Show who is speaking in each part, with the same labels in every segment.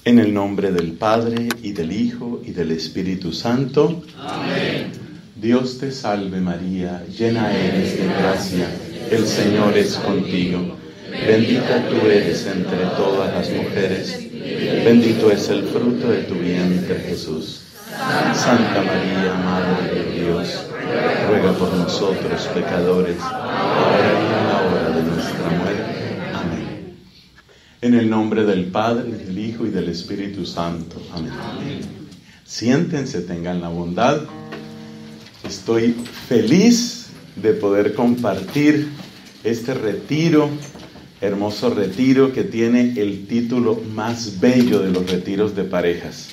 Speaker 1: En el nombre del Padre, y del Hijo, y del Espíritu Santo.
Speaker 2: Amén.
Speaker 1: Dios te salve María, llena eres de gracia, el Señor es contigo. Bendita tú eres entre todas las mujeres, bendito es el fruto de tu vientre Jesús. Santa María, Madre de Dios, ruega por nosotros pecadores, ahora y en la hora de nuestra muerte. Amén. En el nombre del Padre, del Hijo y del Espíritu Santo. Amén. Siéntense, tengan la bondad. Estoy feliz de poder compartir este retiro, hermoso retiro que tiene el título más bello de los retiros de parejas.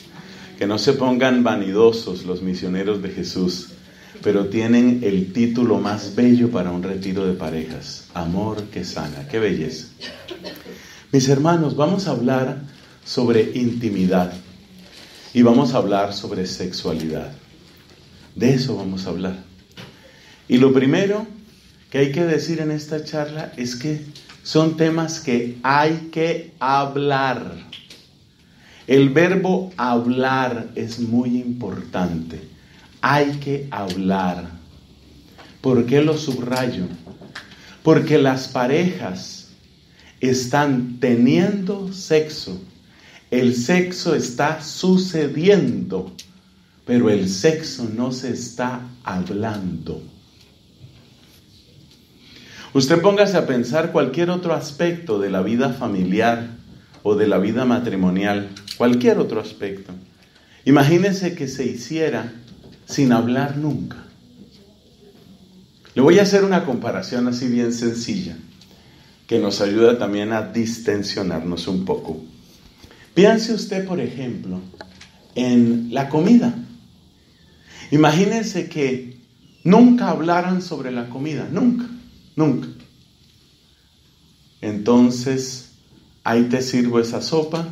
Speaker 1: Que no se pongan vanidosos los misioneros de Jesús, pero tienen el título más bello para un retiro de parejas: Amor que sana. ¡Qué belleza! Mis hermanos, vamos a hablar sobre intimidad y vamos a hablar sobre sexualidad. De eso vamos a hablar. Y lo primero que hay que decir en esta charla es que son temas que hay que hablar. El verbo hablar es muy importante. Hay que hablar. ¿Por qué lo subrayo? Porque las parejas están teniendo sexo. El sexo está sucediendo, pero el sexo no se está hablando. Usted póngase a pensar cualquier otro aspecto de la vida familiar o de la vida matrimonial, cualquier otro aspecto. Imagínese que se hiciera sin hablar nunca. Le voy a hacer una comparación así bien sencilla, que nos ayuda también a distensionarnos un poco. Piense usted, por ejemplo, en la comida. Imagínense que nunca hablaran sobre la comida, nunca. Entonces, ahí te sirvo esa sopa,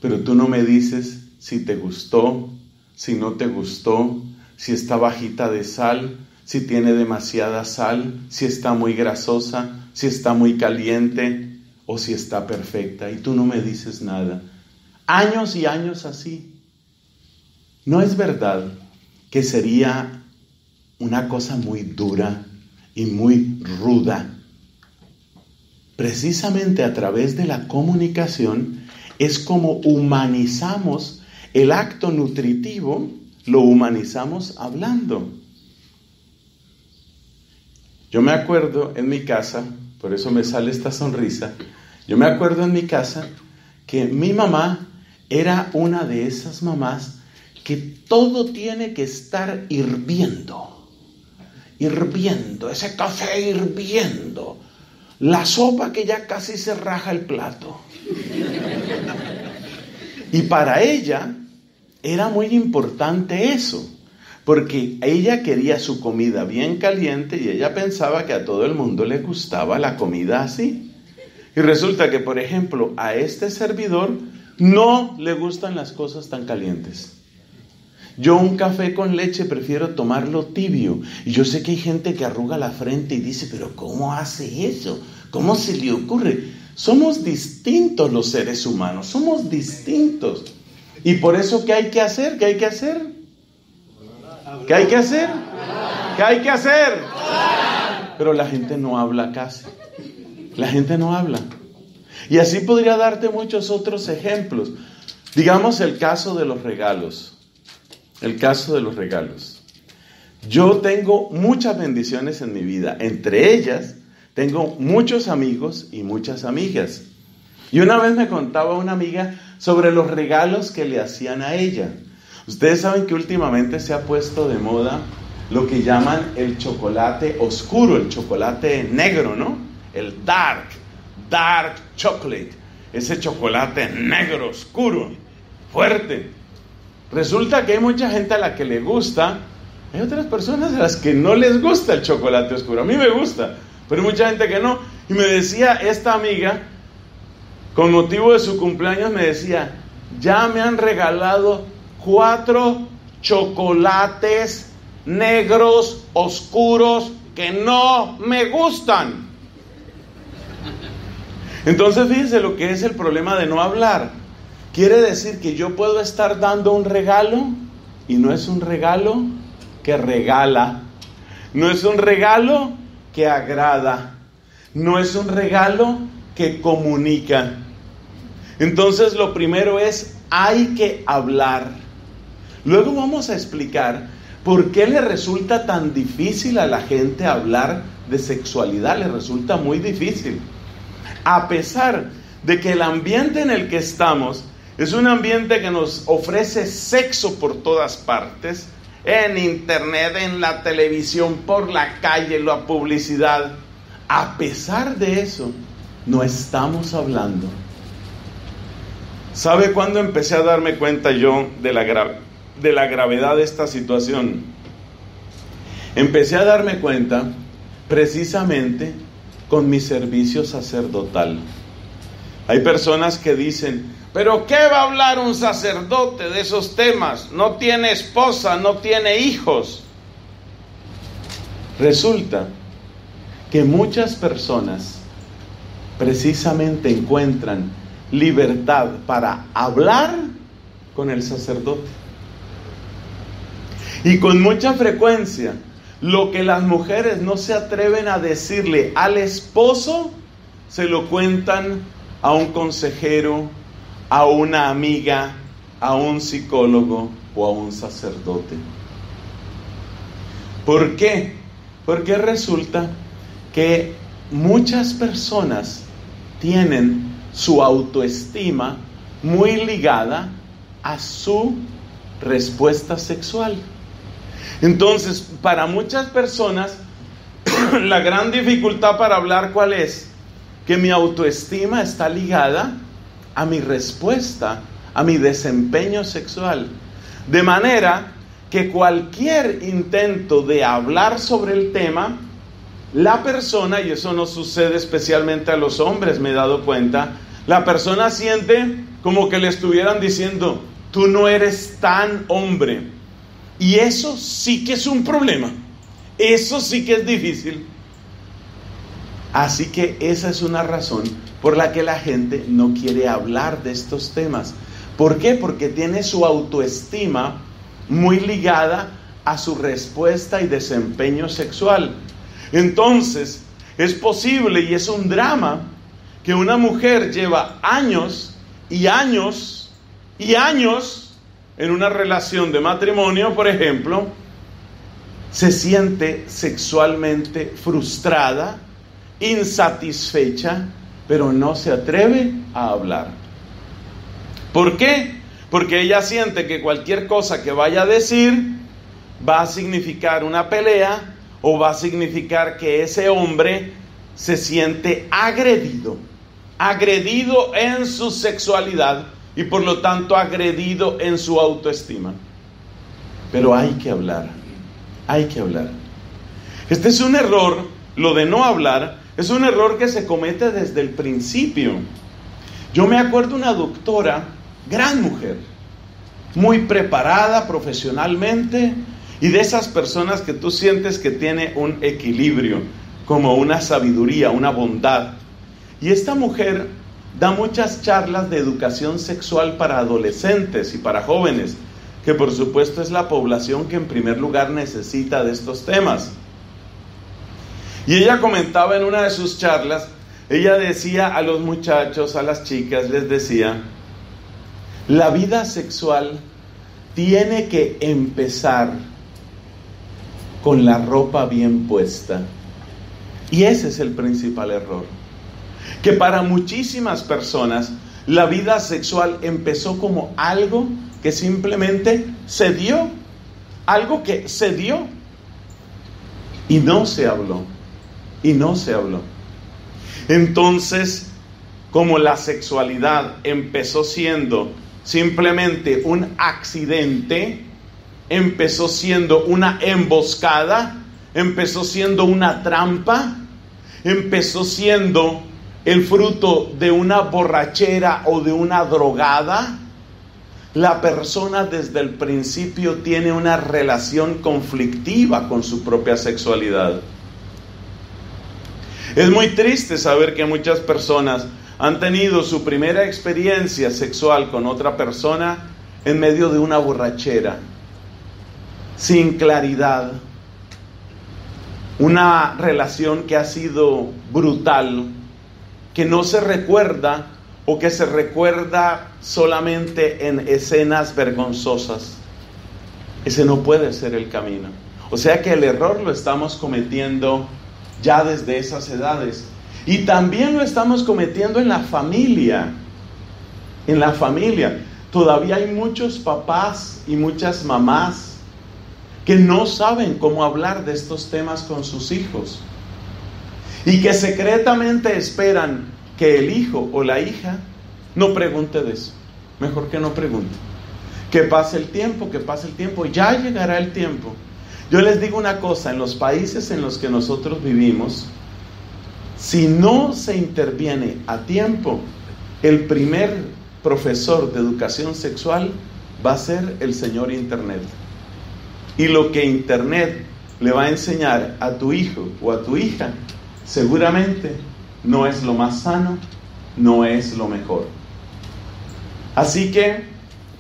Speaker 1: pero tú no me dices si te gustó, si no te gustó, si está bajita de sal, si tiene demasiada sal, si está muy grasosa, si está muy caliente o si está perfecta, y tú no me dices nada. Años y años así. ¿No es verdad que sería una cosa muy dura y muy ruda? Precisamente a través de la comunicación es como humanizamos el acto nutritivo, lo humanizamos hablando. Yo me acuerdo en mi casa, por eso me sale esta sonrisa, yo me acuerdo en mi casa que mi mamá era una de esas mamás que todo tiene que estar hirviendo, ese café hirviendo, la sopa que ya casi se raja el plato. Y para ella era muy importante eso, porque ella quería su comida bien caliente y ella pensaba que a todo el mundo le gustaba la comida así. Y resulta que, por ejemplo, a este servidor no le gustan las cosas tan calientes. Yo un café con leche prefiero tomarlo tibio. Y yo sé que hay gente que arruga la frente y dice, pero ¿cómo hace eso? ¿Cómo se le ocurre? Somos distintos los seres humanos, somos distintos. Y por eso, ¿qué hay que hacer? ¿Qué hay que hacer? ¿Qué hay que hacer? ¿Qué hay que hacer? Pero la gente no habla casi. La gente no habla. Y así podría darte muchos otros ejemplos. Digamos el caso de los regalos. El caso de los regalos. Yo tengo muchas bendiciones en mi vida. Entre ellas, tengo muchos amigos y muchas amigas. Y una vez me contaba una amiga sobre los regalos que le hacían a ella. Ustedes saben que últimamente se ha puesto de moda lo que llaman el chocolate oscuro, el chocolate negro, ¿no? El dark chocolate. Ese chocolate negro, oscuro, fuerte. Resulta que hay mucha gente a la que le gusta, hay otras personas a las que no les gusta el chocolate oscuro. A mí me gusta, pero hay mucha gente que no. Y me decía esta amiga, con motivo de su cumpleaños, me decía, ya me han regalado 4 chocolates negros, oscuros, que no me gustan. Entonces fíjense lo que es el problema de no hablar. quiere decir que yo puedo estar dando un regalo y no es un regalo que regala, no es un regalo que agrada, no es un regalo que comunica. Entonces lo primero es, hay que hablar. Luego vamos a explicar por qué le resulta tan difícil a la gente hablar de sexualidad. Le resulta muy difícil. A pesar de que el ambiente en el que estamos es un ambiente que nos ofrece sexo por todas partes, en internet, en la televisión, por la calle, la publicidad. A pesar de eso, no estamos hablando. ¿Sabe cuándo empecé a darme cuenta yo de la gravedad de esta situación? Empecé a darme cuenta precisamente con mi servicio sacerdotal. Hay personas que dicen, ¿pero qué va a hablar un sacerdote de esos temas? No tiene esposa, no tiene hijos. Resulta que muchas personas precisamente encuentran libertad para hablar con el sacerdote. Y con mucha frecuencia, lo que las mujeres no se atreven a decirle al esposo, se lo cuentan a un consejero, a una amiga, a un psicólogo o a un sacerdote. ¿Por qué? Porque resulta que muchas personas tienen su autoestima muy ligada a su respuesta sexual. Entonces, para muchas personas, la gran dificultad para hablar, ¿cuál es? Que mi autoestima está ligada a mi respuesta, a mi desempeño sexual. De manera que cualquier intento de hablar sobre el tema, la persona, y eso no sucede especialmente a los hombres, me he dado cuenta, la persona siente como que le estuvieran diciendo, tú no eres tan hombre. Y eso sí que es un problema, eso sí que es difícil. Así que esa es una razón por la que la gente no quiere hablar de estos temas. ¿Por qué? Porque tiene su autoestima muy ligada a su respuesta y desempeño sexual. Entonces, es posible y es un drama que una mujer lleva años y años y años en una relación de matrimonio, por ejemplo, se siente sexualmente frustrada, insatisfecha, pero no se atreve a hablar. ¿Por qué? Porque ella siente que cualquier cosa que vaya a decir va a significar una pelea o va a significar que ese hombre se siente agredido en su sexualidad y por lo tanto agredido en su autoestima. Pero hay que hablar. Este es un error, lo de no hablar, es un error que se comete desde el principio. Yo me acuerdo una doctora, gran mujer, muy preparada profesionalmente y de esas personas que tú sientes que tiene un equilibrio, como una sabiduría, una bondad. Y esta mujer da muchas charlas de educación sexual para adolescentes y para jóvenes, que por supuesto es la población que en primer lugar necesita de estos temas. Y ella comentaba en una de sus charlas, ella decía a los muchachos, a las chicas, les decía, la vida sexual tiene que empezar con la ropa bien puesta. Y ese es el principal error. Que para muchísimas personas la vida sexual empezó como algo que simplemente se dio. Algo que se dio. Y no se habló. Entonces, como la sexualidad empezó siendo simplemente un accidente, empezó siendo una emboscada, empezó siendo una trampa, empezó siendo el fruto de una borrachera o de una drogada, la persona desde el principio tiene una relación conflictiva con su propia sexualidad. Es muy triste saber que muchas personas han tenido su primera experiencia sexual con otra persona en medio de una borrachera, sin claridad, una relación que ha sido brutal, que no se recuerda o que se recuerda solamente en escenas vergonzosas. Ese no puede ser el camino. O sea que el error lo estamos cometiendo ya desde esas edades. Y también lo estamos cometiendo en la familia. En la familia. Todavía hay muchos papás y muchas mamás que no saben cómo hablar de estos temas con sus hijos. Y que secretamente esperan que el hijo o la hija no pregunte de eso. Mejor que no pregunte. Que pase el tiempo, ya llegará el tiempo. Yo les digo una cosa, en los países en los que nosotros vivimos, si no se interviene a tiempo, el primer profesor de educación sexual va a ser el señor Internet. Y lo que Internet le va a enseñar a tu hijo o a tu hija, seguramente no es lo más sano, no es lo mejor. Así que,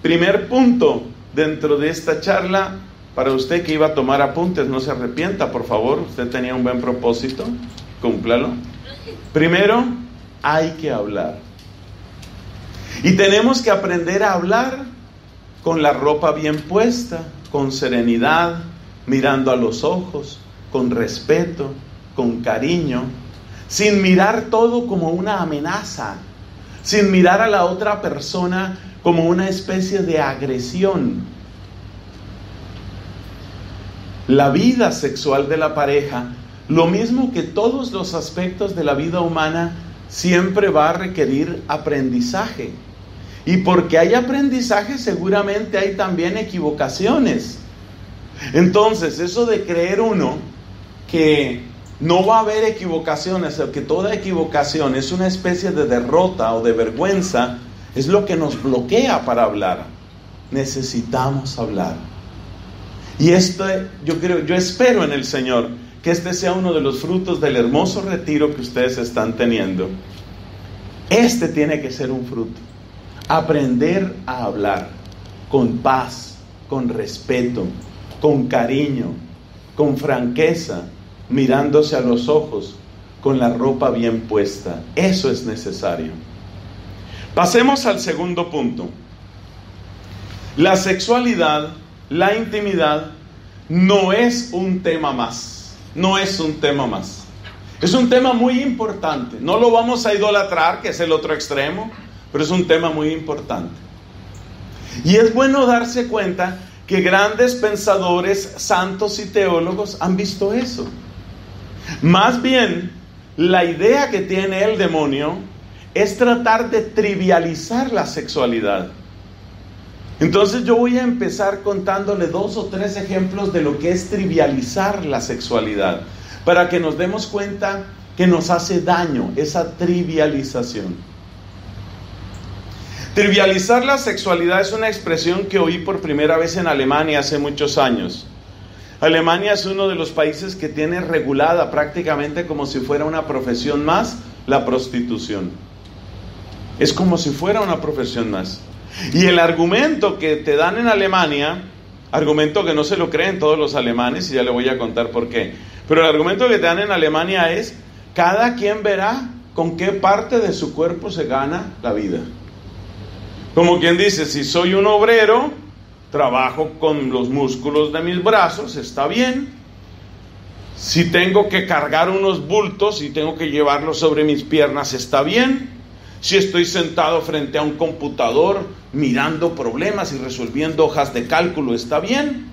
Speaker 1: primer punto dentro de esta charla, para usted que iba a tomar apuntes, no se arrepienta, por favor, usted tenía un buen propósito, cúmplalo. Primero, hay que hablar. Y tenemos que aprender a hablar con la ropa bien puesta, con serenidad, mirando a los ojos, con respeto, con cariño, sin mirar todo como una amenaza, sin mirar a la otra persona como una especie de agresión. La vida sexual de la pareja, lo mismo que todos los aspectos de la vida humana, siempre va a requerir aprendizaje. Y porque hay aprendizaje, seguramente hay también equivocaciones. Entonces, eso de creer uno que no va a haber equivocaciones, o que toda equivocación es una especie de derrota o de vergüenza, es lo que nos bloquea para hablar. Necesitamos hablar. Y esto, yo espero en el Señor que este sea uno de los frutos del hermoso retiro que ustedes están teniendo. Este tiene que ser un fruto. Aprender a hablar con paz, con respeto, con cariño, con franqueza, mirándose a los ojos, con la ropa bien puesta. Eso es necesario. Pasemos al segundo punto. La sexualidad, la intimidad, no es un tema más. No es un tema más. Es un tema muy importante. No lo vamos a idolatrar, que es el otro extremo, pero es un tema muy importante. Y es bueno darse cuenta que grandes pensadores, santos y teólogos han visto eso. Más bien, la idea que tiene el demonio es tratar de trivializar la sexualidad. Entonces yo voy a empezar contándole 2 o 3 ejemplos de lo que es trivializar la sexualidad, para que nos demos cuenta que nos hace daño esa trivialización. Trivializar la sexualidad es una expresión que oí por primera vez en Alemania hace muchos años. Alemania es uno de los países que tiene regulada prácticamente como si fuera una profesión más la prostitución. Es como si fuera una profesión más. Y el argumento que te dan en Alemania, argumento que no se lo creen todos los alemanes, y ya le voy a contar por qué, pero el argumento que te dan en Alemania es: cada quien verá con qué parte de su cuerpo se gana la vida. Como quien dice, si soy un obrero, trabajo con los músculos de mis brazos, está bien. Si tengo que cargar unos bultos y tengo que llevarlos sobre mis piernas, está bien. Si estoy sentado frente a un computador mirando problemas y resolviendo hojas de cálculo, está bien.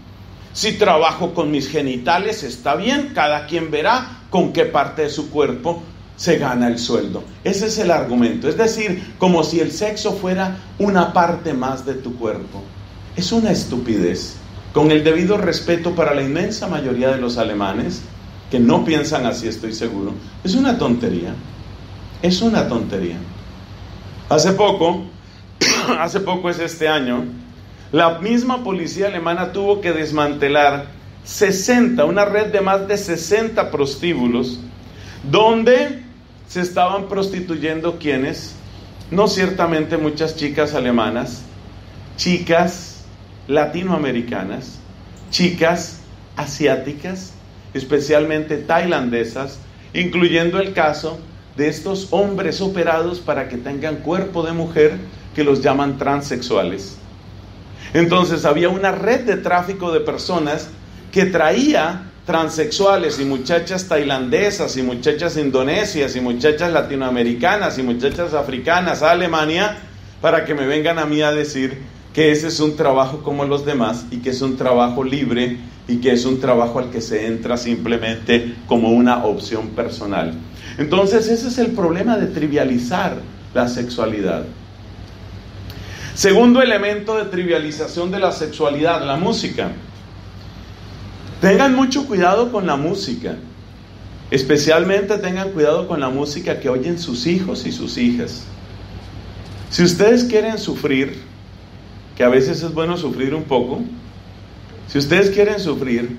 Speaker 1: Si trabajo con mis genitales, está bien. Cada quien verá con qué parte de su cuerpo se gana el sueldo. Ese es el argumento. Es decir, como si el sexo fuera una parte más de tu cuerpo. Es una estupidez. Con el debido respeto para la inmensa mayoría de los alemanes, que no piensan así, estoy seguro, es una tontería. Es una tontería. Hace poco es este año, la misma policía alemana tuvo que desmantelar una red de más de 60 prostíbulos, donde se estaban prostituyendo, ¿quiénes? no ciertamente muchas chicas alemanas, chicas latinoamericanas, chicas asiáticas, especialmente tailandesas, incluyendo el caso de estos hombres operados para que tengan cuerpo de mujer, que los llaman transexuales. Entonces había una red de tráfico de personas que traía transexuales y muchachas tailandesas y muchachas indonesias y muchachas latinoamericanas y muchachas africanas a Alemania para que me vengan a mí a decir que ese es un trabajo como los demás y que es un trabajo libre y que es un trabajo al que se entra simplemente como una opción personal. Entonces ese es el problema de trivializar la sexualidad. Segundo elemento de trivialización de la sexualidad, la música. Tengan mucho cuidado con la música. Especialmente tengan cuidado con la música que oyen sus hijos y sus hijas. Si ustedes quieren sufrir, que a veces es bueno sufrir un poco, si ustedes quieren sufrir,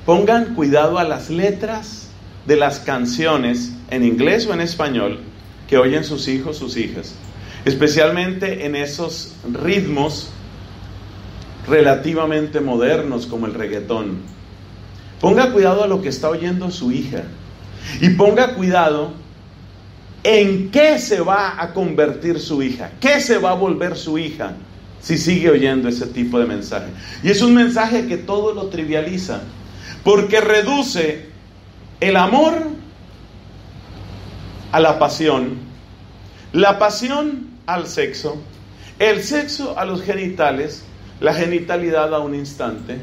Speaker 1: pongan cuidado a las letras de las canciones en inglés o en español que oyen sus hijos, sus hijas. Especialmente en esos ritmos relativamente modernos como el reggaetón. Ponga cuidado a lo que está oyendo su hija y ponga cuidado en qué se va a convertir su hija, qué se va a volver su hija si sigue oyendo ese tipo de mensaje. Y es un mensaje que todo lo trivializa, porque reduce el amor a la pasión al sexo, el sexo a los genitales, la genitalidad a un instante.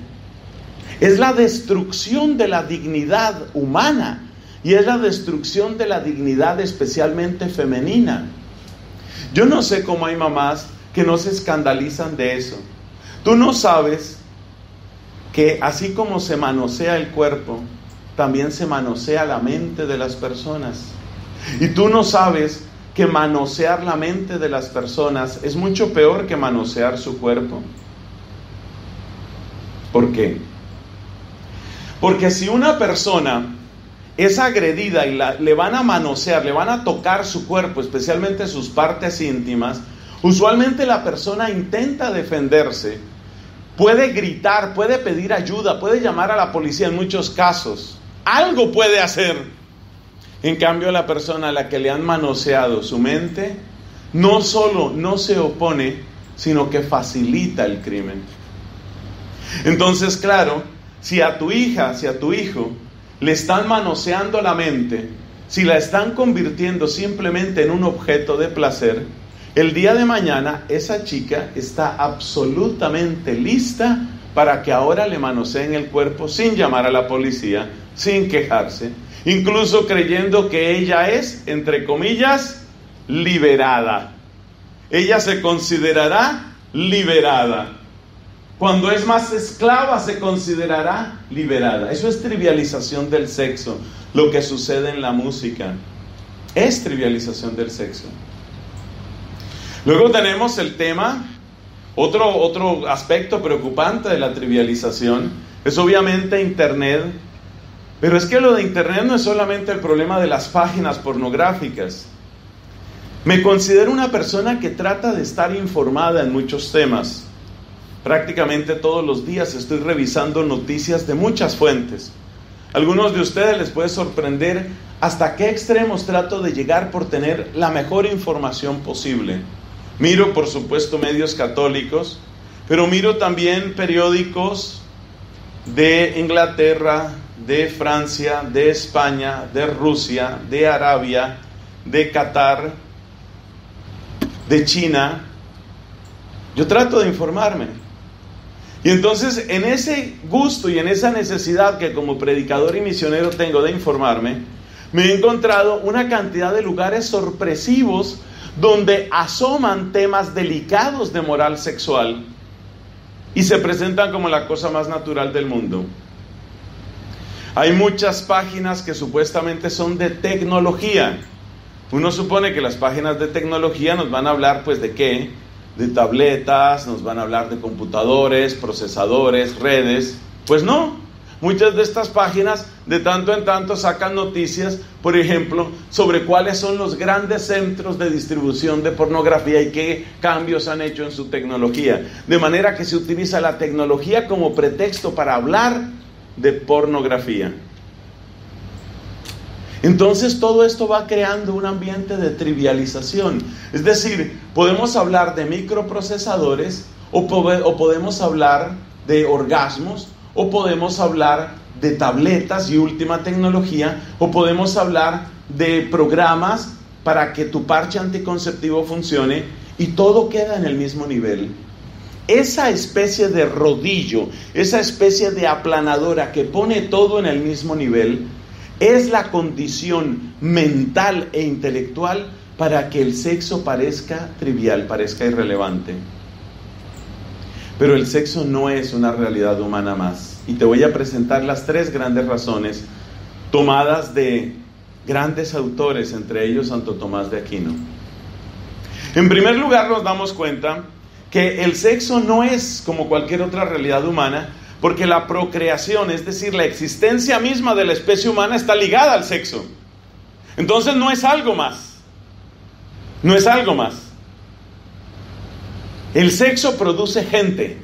Speaker 1: Es la destrucción de la dignidad humana y es la destrucción de la dignidad especialmente femenina. Yo no sé cómo hay mamás que no se escandalizan de eso. Tú no sabes que así como se manosea el cuerpo, también se manosea la mente de las personas. Y tú no sabes que manosear la mente de las personas es mucho peor que manosear su cuerpo. ¿Por qué? Porque si una persona es agredida y le van a manosear, le van a tocar su cuerpo, especialmente sus partes íntimas, usualmente la persona intenta defenderse, puede gritar, puede pedir ayuda, puede llamar a la policía en muchos casos, algo puede hacer. En cambio, la persona a la que le han manoseado su mente, no solo no se opone, sino que facilita el crimen. Entonces, claro, si a tu hija, si a tu hijo le están manoseando la mente, si la están convirtiendo simplemente en un objeto de placer, el día de mañana esa chica está absolutamente lista para que ahora le manoseen el cuerpo sin llamar a la policía, sin quejarse, incluso creyendo que ella es, entre comillas, liberada. Ella se considerará liberada. Cuando es más esclava se considerará liberada. Eso es trivialización del sexo. Lo que sucede en la música es trivialización del sexo. Luego tenemos el tema, otro aspecto preocupante de la trivialización, es obviamente Internet. Pero es que lo de Internet no es solamente el problema de las páginas pornográficas. Me considero una persona que trata de estar informada en muchos temas. Prácticamente todos los días estoy revisando noticias de muchas fuentes. Algunos de ustedes les puede sorprender hasta qué extremos trato de llegar por tener la mejor información posible. Miro, por supuesto, medios católicos, pero miro también periódicos de Inglaterra, de Francia, de España, de Rusia, de Arabia, de Qatar, de China. Yo trato de informarme. Y entonces, en ese gusto y en esa necesidad que como predicador y misionero tengo de informarme, me he encontrado una cantidad de lugares sorpresivos donde asoman temas delicados de moral sexual y se presentan como la cosa más natural del mundo. Hay muchas páginas que supuestamente son de tecnología. Uno supone que las páginas de tecnología nos van a hablar, pues, ¿de qué? De tabletas, nos van a hablar de computadores, procesadores, redes. Pues no, muchas de estas páginas de tanto en tanto sacan noticias, por ejemplo, sobre cuáles son los grandes centros de distribución de pornografía y qué cambios han hecho en su tecnología. De manera que se utiliza la tecnología como pretexto para hablar de pornografía. Entonces todo esto va creando un ambiente de trivialización. Es decir, podemos hablar de microprocesadores o podemos hablar de orgasmos o podemos hablar de tabletas y última tecnología o podemos hablar de programas para que tu parche anticonceptivo funcione y todo queda en el mismo nivel. Esa especie de rodillo, esa especie de aplanadora que pone todo en el mismo nivel es la condición mental e intelectual para que el sexo parezca trivial, parezca irrelevante. Pero el sexo no es una realidad humana más. Y te voy a presentar las 3 grandes razones tomadas de grandes autores, entre ellos Santo Tomás de Aquino. En primer lugar, nos damos cuenta que el sexo no es como cualquier otra realidad humana, porque la procreación, es decir, la existencia misma de la especie humana está ligada al sexo. Entonces no es algo más. No es algo más. El sexo produce gente.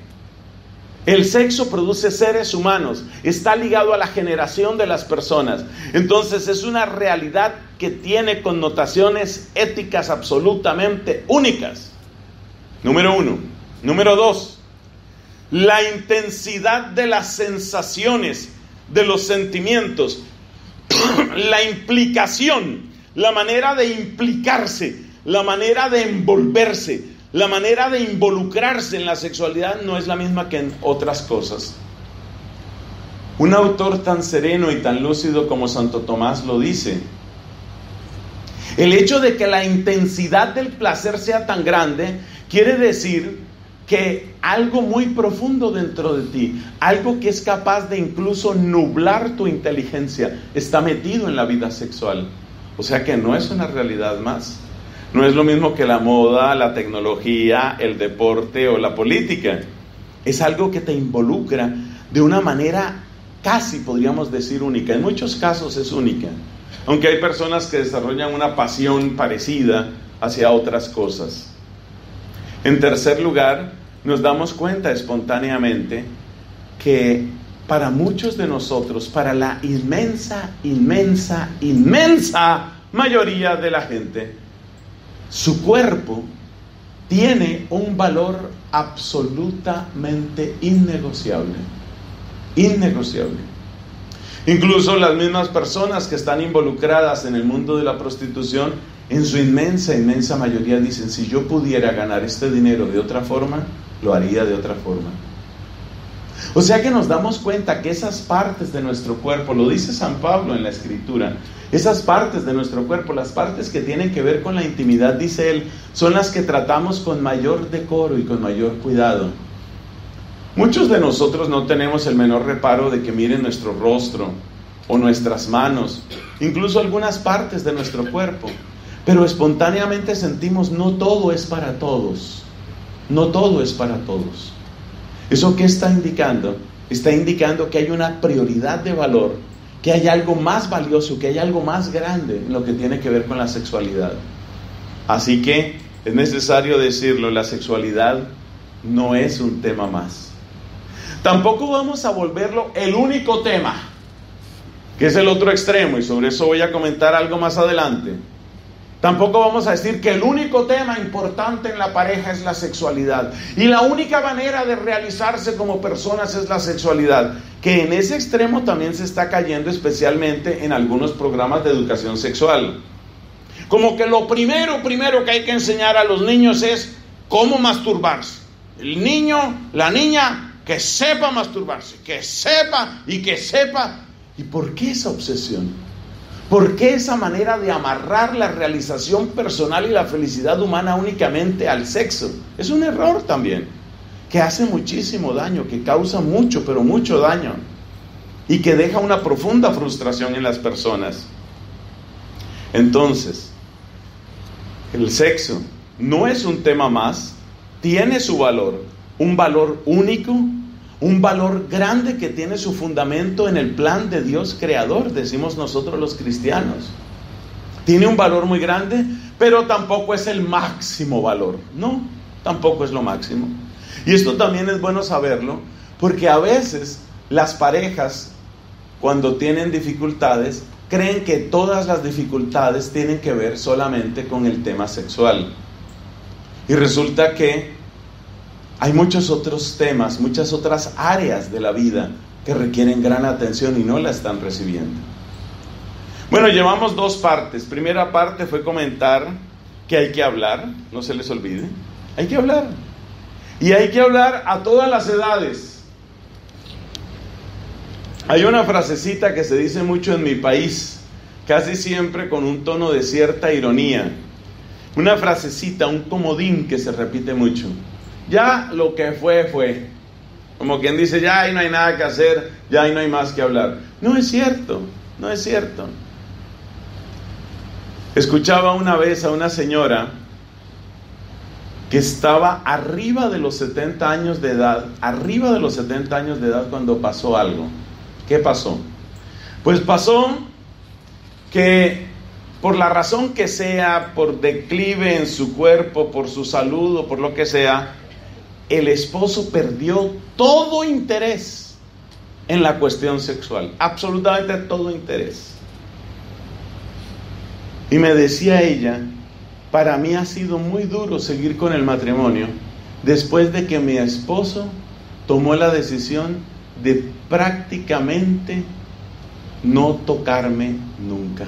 Speaker 1: El sexo produce seres humanos. Está ligado a la generación de las personas. Entonces es una realidad que tiene connotaciones éticas absolutamente únicas. Número 1. Número 2. La intensidad de las sensaciones, de los sentimientos, la implicación, la manera de implicarse, la manera de envolverse, la manera de involucrarse en la sexualidad no es la misma que en otras cosas. Un autor tan sereno y tan lúcido como Santo Tomás lo dice. El hecho de que la intensidad del placer sea tan grande quiere decir que algo muy profundo dentro de ti, algo que es capaz de incluso nublar tu inteligencia, está metido en la vida sexual. O sea que no es una realidad más. No es lo mismo que la moda, la tecnología, el deporte o la política. Es algo que te involucra de una manera casi, podríamos decir, única. En muchos casos es única, aunque hay personas que desarrollan una pasión parecida hacia otras cosas. En tercer lugar, nos damos cuenta espontáneamente que para muchos de nosotros, para la inmensa mayoría de la gente, su cuerpo tiene un valor absolutamente innegociable. Innegociable. Incluso las mismas personas que están involucradas en el mundo de la prostitución, en su inmensa mayoría dicen: si yo pudiera ganar este dinero de otra forma, lo haría de otra forma. O sea que nos damos cuenta que esas partes de nuestro cuerpo, lo dice San Pablo en la Escritura, esas partes de nuestro cuerpo, las partes que tienen que ver con la intimidad, dice él, son las que tratamos con mayor decoro y con mayor cuidado. Muchos de nosotros no tenemos el menor reparo de que miren nuestro rostro o nuestras manos, incluso algunas partes de nuestro cuerpo, pero espontáneamente sentimos: no todo es para todos. No todo es para todos. ¿Eso qué está indicando? Está indicando que hay una prioridad de valor, que hay algo más valioso, que hay algo más grande en lo que tiene que ver con la sexualidad. Así que es necesario decirlo, la sexualidad no es un tema más. Tampoco vamos a volverlo el único tema, que es el otro extremo, y sobre eso voy a comentar algo más adelante. Tampoco vamos a decir que el único tema importante en la pareja es la sexualidad y la única manera de realizarse como personas es la sexualidad, que en ese extremo también se está cayendo, especialmente en algunos programas de educación sexual. Como que lo primero que hay que enseñar a los niños es cómo masturbarse. El niño, la niña, que sepa masturbarse, que sepa. ¿Y por qué esa obsesión? ¿Por qué esa manera de amarrar la realización personal y la felicidad humana únicamente al sexo? Es un error también, que hace muchísimo daño, que causa mucho, pero mucho daño, y que deja una profunda frustración en las personas. Entonces, el sexo no es un tema más, tiene su valor, un valor único, un valor grande que tiene su fundamento en el plan de Dios creador, decimos nosotros los cristianos. Tiene un valor muy grande, pero tampoco es el máximo valor. No, tampoco es lo máximo. Y esto también es bueno saberlo, porque a veces las parejas, cuando tienen dificultades, creen que todas las dificultades tienen que ver solamente con el tema sexual. Y resulta que hay muchos otros temas, muchas otras áreas de la vida que requieren gran atención y no la están recibiendo. Bueno, llevamos dos partes. Primera parte fue comentar que hay que hablar, no se les olvide. Hay que hablar. Y hay que hablar a todas las edades. Hay una frasecita que se dice mucho en mi país, casi siempre con un tono de cierta ironía. Una frasecita, un comodín que se repite mucho. Ya lo que fue, fue. Como quien dice, ya ahí no hay nada que hacer, ya ahí no hay más que hablar. No es cierto, no es cierto. Escuchaba una vez a una señora que estaba arriba de los 70 años de edad, cuando pasó algo. ¿Qué pasó? Pues pasó que por la razón que sea, por declive en su cuerpo, por su salud o por lo que sea, el esposo perdió todo interés en la cuestión sexual, absolutamente todo interés. Y me decía ella, para mí ha sido muy duro seguir con el matrimonio después de que mi esposo tomó la decisión de prácticamente no tocarme nunca.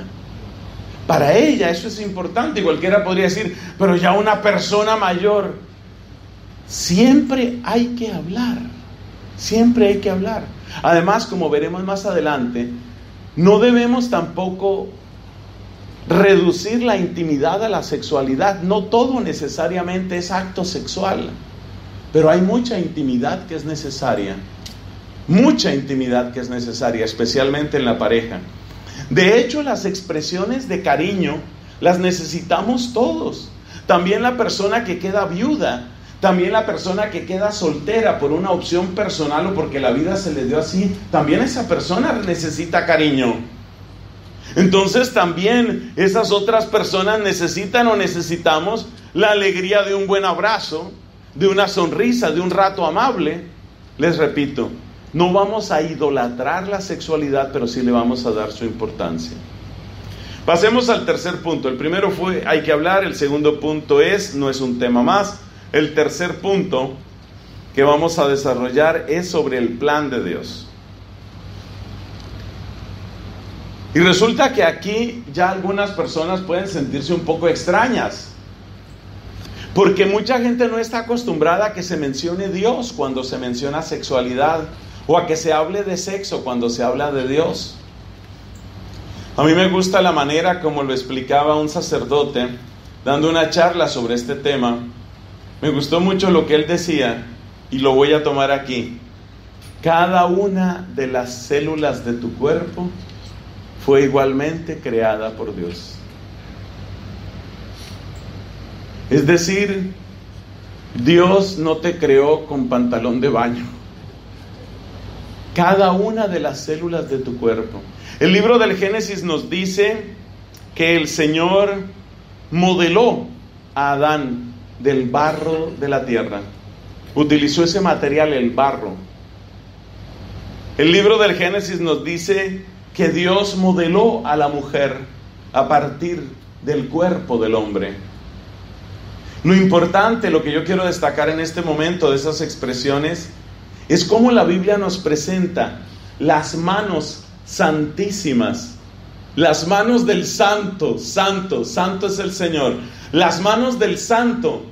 Speaker 1: Para ella eso es importante. Y cualquiera podría decir, pero ya una persona mayor. Siempre hay que hablar, siempre hay que hablar. Además, como veremos más adelante, no debemos tampoco reducir la intimidad a la sexualidad. No todo necesariamente es acto sexual, pero hay mucha intimidad que es necesaria, especialmente en la pareja. De hecho, las expresiones de cariño las necesitamos todos. También la persona que queda viuda, también la persona que queda soltera por una opción personal o porque la vida se le dio así, también esa persona necesita cariño. Entonces también esas otras personas necesitan o necesitamos la alegría de un buen abrazo, de una sonrisa, de un rato amable. Les repito, no vamos a idolatrar la sexualidad, pero sí le vamos a dar su importancia. Pasemos al tercer punto. El primero fue hay que hablar, el segundo punto no es un tema más. El tercer punto que vamos a desarrollar es sobre el plan de Dios. Y resulta que aquí ya algunas personas pueden sentirse un poco extrañas, porque mucha gente no está acostumbrada a que se mencione Dios cuando se menciona sexualidad, o a que se hable de sexo cuando se habla de Dios. A mí me gusta la manera como lo explicaba un sacerdote dando una charla sobre este tema. Me gustó mucho lo que él decía y lo voy a tomar aquí. Cada una de las células de tu cuerpo fue igualmente creada por Dios. Es decir, Dios no te creó con pantalón de baño. Cada una de las células de tu cuerpo. El libro del Génesis nos dice que el Señor modeló a Adán del barro de la tierra. Utilizó ese material, el barro. El libro del Génesis nos dice que Dios modeló a la mujer a partir del cuerpo del hombre. Lo importante, lo que yo quiero destacar en este momento de esas expresiones, es cómo la Biblia nos presenta las manos santísimas, las manos del santo, santo es el Señor, las manos del santo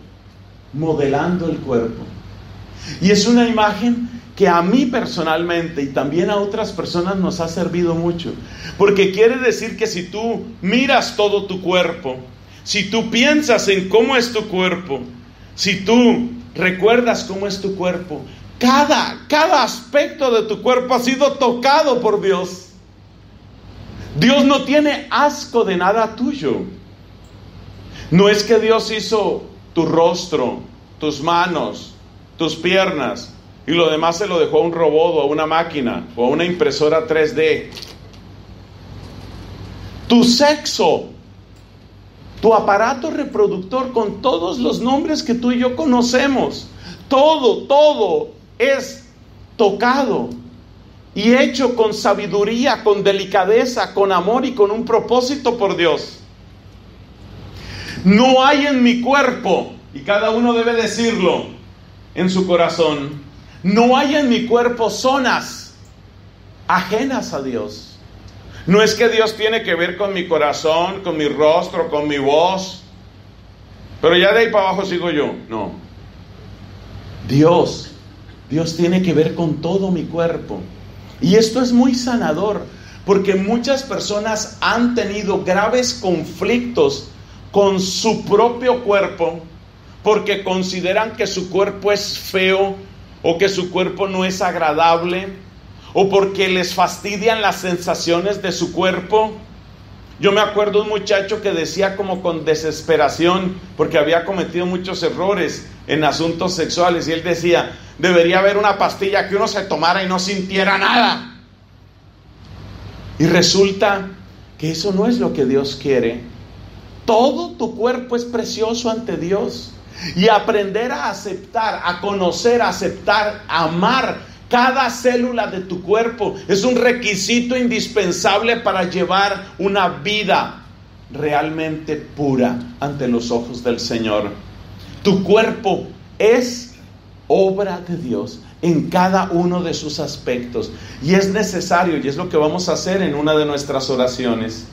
Speaker 1: modelando el cuerpo. Y es una imagen que a mí personalmente y también a otras personas nos ha servido mucho, porque quiere decir que si tú miras todo tu cuerpo, si tú piensas en cómo es tu cuerpo, si tú recuerdas cómo es tu cuerpo, cada aspecto de tu cuerpo ha sido tocado por Dios. Dios no tiene asco de nada tuyo. No es que Dios hizo tu rostro, tus manos, tus piernas y lo demás se lo dejó a un robot o a una máquina o a una impresora 3D. Tu sexo, tu aparato reproductor con todos los nombres que tú y yo conocemos, todo es tocado y hecho con sabiduría, con delicadeza, con amor y con un propósito por Dios. No hay en mi cuerpo, y cada uno debe decirlo en su corazón, no hay en mi cuerpo zonas ajenas a Dios. No es que Dios tiene que ver con mi corazón, con mi rostro, con mi voz, pero ya de ahí para abajo sigo yo. No. Dios tiene que ver con todo mi cuerpo. Y esto es muy sanador, porque muchas personas han tenido graves conflictos con su propio cuerpo, porque consideran que su cuerpo es feo, o que su cuerpo no es agradable, o porque les fastidian las sensaciones de su cuerpo. Yo me acuerdo de un muchacho que decía como con desesperación, porque había cometido muchos errores en asuntos sexuales, y él decía, debería haber una pastilla que uno se tomara y no sintiera nada. Y resulta que eso no es lo que Dios quiere. Todo tu cuerpo es precioso ante Dios, y aprender a aceptar, a conocer, a aceptar, a amar cada célula de tu cuerpo es un requisito indispensable para llevar una vida realmente pura ante los ojos del Señor. Tu cuerpo es obra de Dios en cada uno de sus aspectos, y es necesario, y es lo que vamos a hacer en una de nuestras oraciones,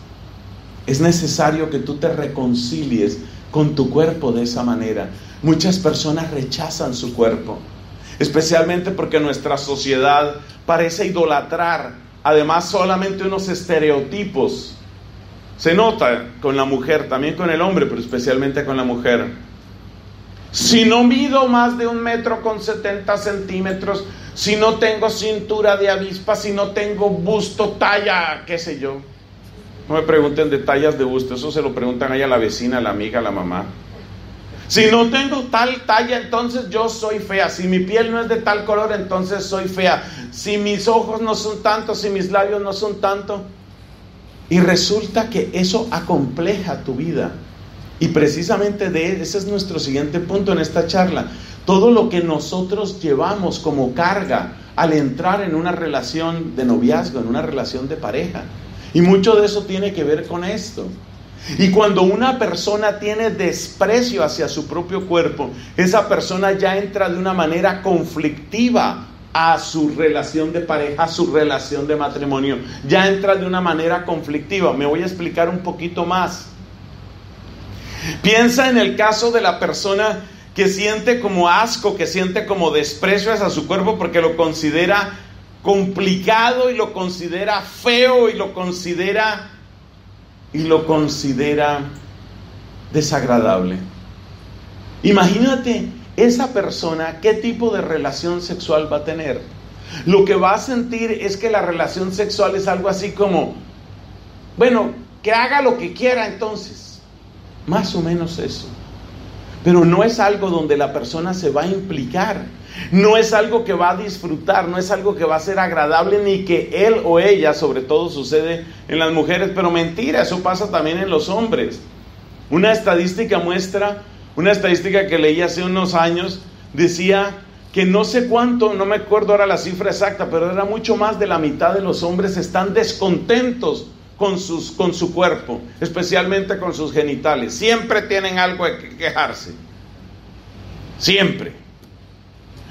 Speaker 1: es necesario que tú te reconcilies con tu cuerpo de esa manera. Muchas personas rechazan su cuerpo, especialmente porque nuestra sociedad parece idolatrar, además, solamente unos estereotipos. Se nota con la mujer, también con el hombre, pero especialmente con la mujer. Si no mido más de 1,70 m, si no tengo cintura de avispa, si no tengo busto, talla, qué sé yo. No me pregunten de tallas de busto, eso se lo preguntan ahí a la vecina, a la amiga, a la mamá. Si no tengo tal talla, entonces yo soy fea. Si mi piel no es de tal color, entonces soy fea. Si mis ojos no son tanto, si mis labios no son tanto. Y resulta que eso acompleja tu vida. Y precisamente ese es nuestro siguiente punto en esta charla. Todo lo que nosotros llevamos como carga al entrar en una relación de noviazgo, en una relación de pareja. Y mucho de eso tiene que ver con esto. Y cuando una persona tiene desprecio hacia su propio cuerpo, esa persona ya entra de una manera conflictiva a su relación de pareja, a su relación de matrimonio. Ya entra de una manera conflictiva. Me voy a explicar un poquito más. Piensa en el caso de la persona que siente como asco, que siente como desprecio hacia su cuerpo porque lo considera complicado y lo considera feo y lo considera desagradable. Imagínate esa persona, ¿qué tipo de relación sexual va a tener? Lo que va a sentir es que la relación sexual es algo así como, bueno, que haga lo que quiera entonces. Más o menos eso. Pero no es algo donde la persona se va a implicar. No es algo que va a disfrutar, no es algo que va a ser agradable, ni que él o ella, sobre todo sucede en las mujeres, pero mentira, eso pasa también en los hombres. Una estadística que leí hace unos años, decía que no sé cuánto, no me acuerdo ahora la cifra exacta, pero era mucho más de la mitad de los hombres están descontentos con su cuerpo, especialmente con sus genitales. Siempre tienen algo de que quejarse. Siempre.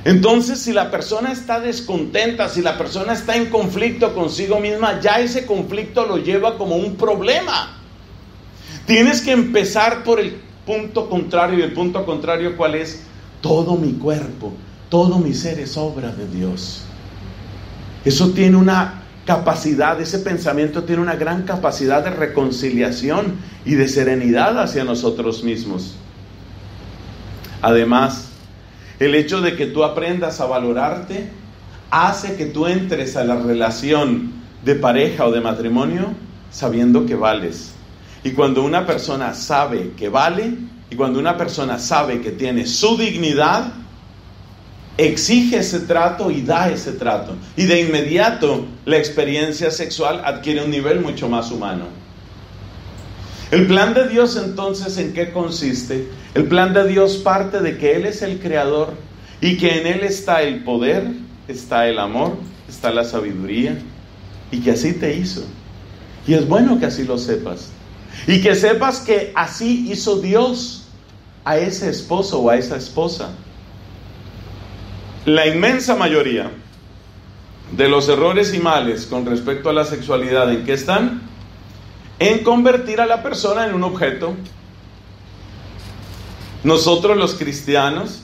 Speaker 1: Entonces, si la persona está descontenta, si la persona está en conflicto consigo misma, ya ese conflicto lo lleva como un problema. Tienes que empezar por el punto contrario. ¿Y el punto contrario cuál es? Todo mi cuerpo, todo mi ser es obra de Dios. Eso tiene una capacidad, ese pensamiento tiene una gran capacidad de reconciliación y de serenidad hacia nosotros mismos. Además, el hecho de que tú aprendas a valorarte hace que tú entres a la relación de pareja o de matrimonio sabiendo que vales. Y cuando una persona sabe que vale, y cuando una persona sabe que tiene su dignidad, exige ese trato y da ese trato. Y de inmediato la experiencia sexual adquiere un nivel mucho más humano. El plan de Dios entonces, ¿en qué consiste? El plan de Dios parte de que Él es el creador y que en Él está el poder, está el amor, está la sabiduría y que así te hizo. Y es bueno que así lo sepas. Y que sepas que así hizo Dios a ese esposo o a esa esposa. La inmensa mayoría de los errores y males con respecto a la sexualidad, ¿en qué están? En convertir a la persona en un objeto. Nosotros los cristianos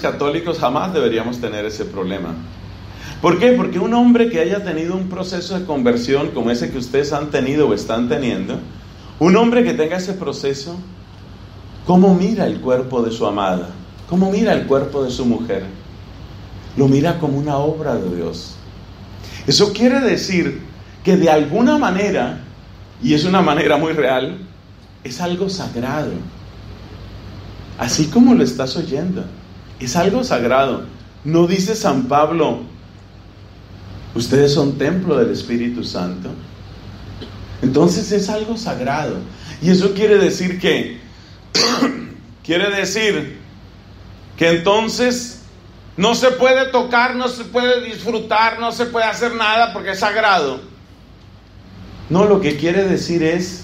Speaker 1: católicos, jamás deberíamos tener ese problema. ¿Por qué? Porque un hombre que haya tenido un proceso de conversión como ese que ustedes han tenido o están teniendo, un hombre que tenga ese proceso, ¿cómo mira el cuerpo de su amada? ¿Cómo mira el cuerpo de su mujer? Lo mira como una obra de Dios. Eso quiere decir que de alguna manera, y es una manera muy real, es algo sagrado. Así como lo estás oyendo, es algo sagrado. ¿No dice San Pablo, ustedes son templo del Espíritu Santo? Entonces es algo sagrado. Y eso quiere decir que entonces no se puede tocar, no se puede disfrutar, no se puede hacer nada porque es sagrado. No, lo que quiere decir es,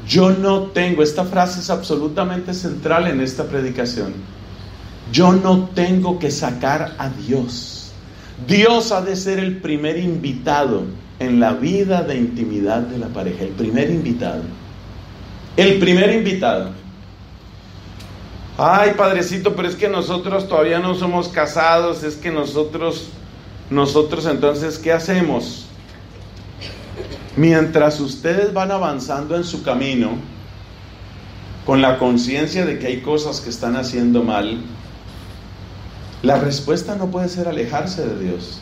Speaker 1: yo no tengo, esta frase es absolutamente central en esta predicación, yo no tengo que sacar a Dios. Dios ha de ser el primer invitado en la vida de intimidad de la pareja, el primer invitado. El primer invitado. Ay, padrecito, pero es que nosotros todavía no somos casados, es que nosotros entonces, ¿qué hacemos? Mientras ustedes van avanzando en su camino, con la conciencia de que hay cosas que están haciendo mal, la respuesta no puede ser alejarse de Dios.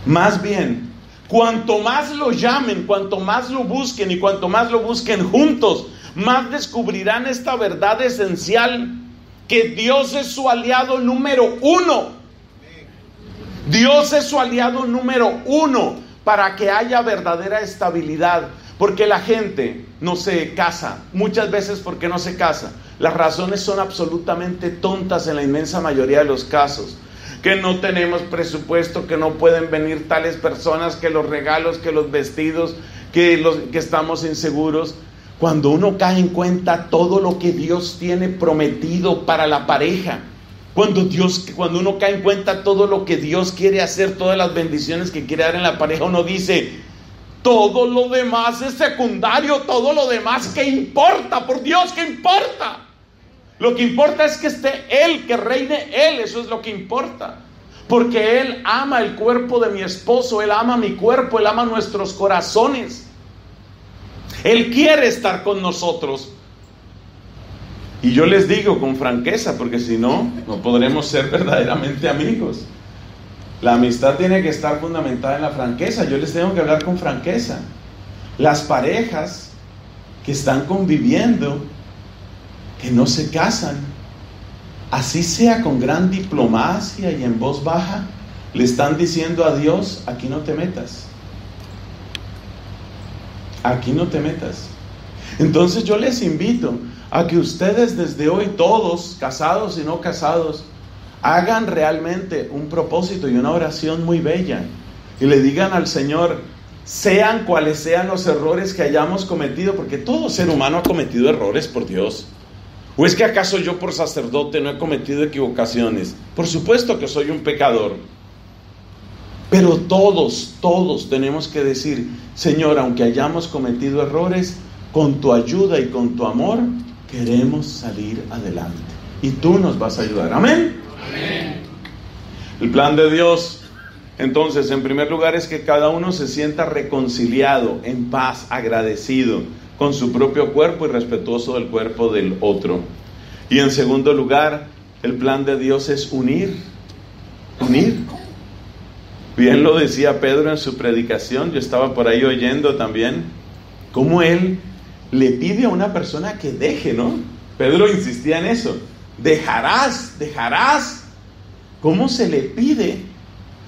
Speaker 1: Más bien, cuanto más lo llamen, cuanto más lo busquen y cuanto más lo busquen juntos, más descubrirán esta verdad esencial, que Dios es su aliado número uno. Dios es su aliado número uno para que haya verdadera estabilidad. Porque la gente no se casa, muchas veces porque no se casa. Las razones son absolutamente tontas en la inmensa mayoría de los casos. Que no tenemos presupuesto, que no pueden venir tales personas, que los regalos, que los vestidos, que estamos inseguros. Cuando uno cae en cuenta todo lo que Dios tiene prometido para la pareja, cuando uno cae en cuenta todo lo que Dios quiere hacer, todas las bendiciones que quiere dar en la pareja, uno dice, todo lo demás es secundario, todo lo demás, ¿qué importa? Por Dios, ¿qué importa? Lo que importa es que esté Él, que reine Él, eso es lo que importa. Porque Él ama el cuerpo de mi esposo, Él ama mi cuerpo, Él ama nuestros corazones. Él quiere estar con nosotros. Y yo les digo con franqueza, porque si no, no podremos ser verdaderamente amigos. La amistad tiene que estar fundamentada en la franqueza. Yo les tengo que hablar con franqueza. Las parejas que están conviviendo, que no se casan, así sea con gran diplomacia y en voz baja, le están diciendo a Dios, aquí no te metas. Aquí no te metas. Entonces yo les invito a que ustedes desde hoy, todos, casados y no casados, hagan realmente un propósito y una oración muy bella y le digan al Señor, sean cuales sean los errores que hayamos cometido, porque todo ser humano ha cometido errores, por Dios. ¿O es que acaso yo por sacerdote no he cometido equivocaciones? Por supuesto que soy un pecador. Pero todos tenemos que decir, Señor, aunque hayamos cometido errores, con tu ayuda y con tu amor, queremos salir adelante. Y tú nos vas a ayudar. Amén. Amén. El plan de Dios, entonces, en primer lugar, es que cada uno se sienta reconciliado, en paz, agradecido con su propio cuerpo y respetuoso del cuerpo del otro. Y en segundo lugar, el plan de Dios es unir. Bien lo decía Pedro en su predicación, yo estaba por ahí oyendo también, cómo él le pide a una persona que deje, ¿no? Pedro insistía en eso, dejarás ¿Cómo se le pide?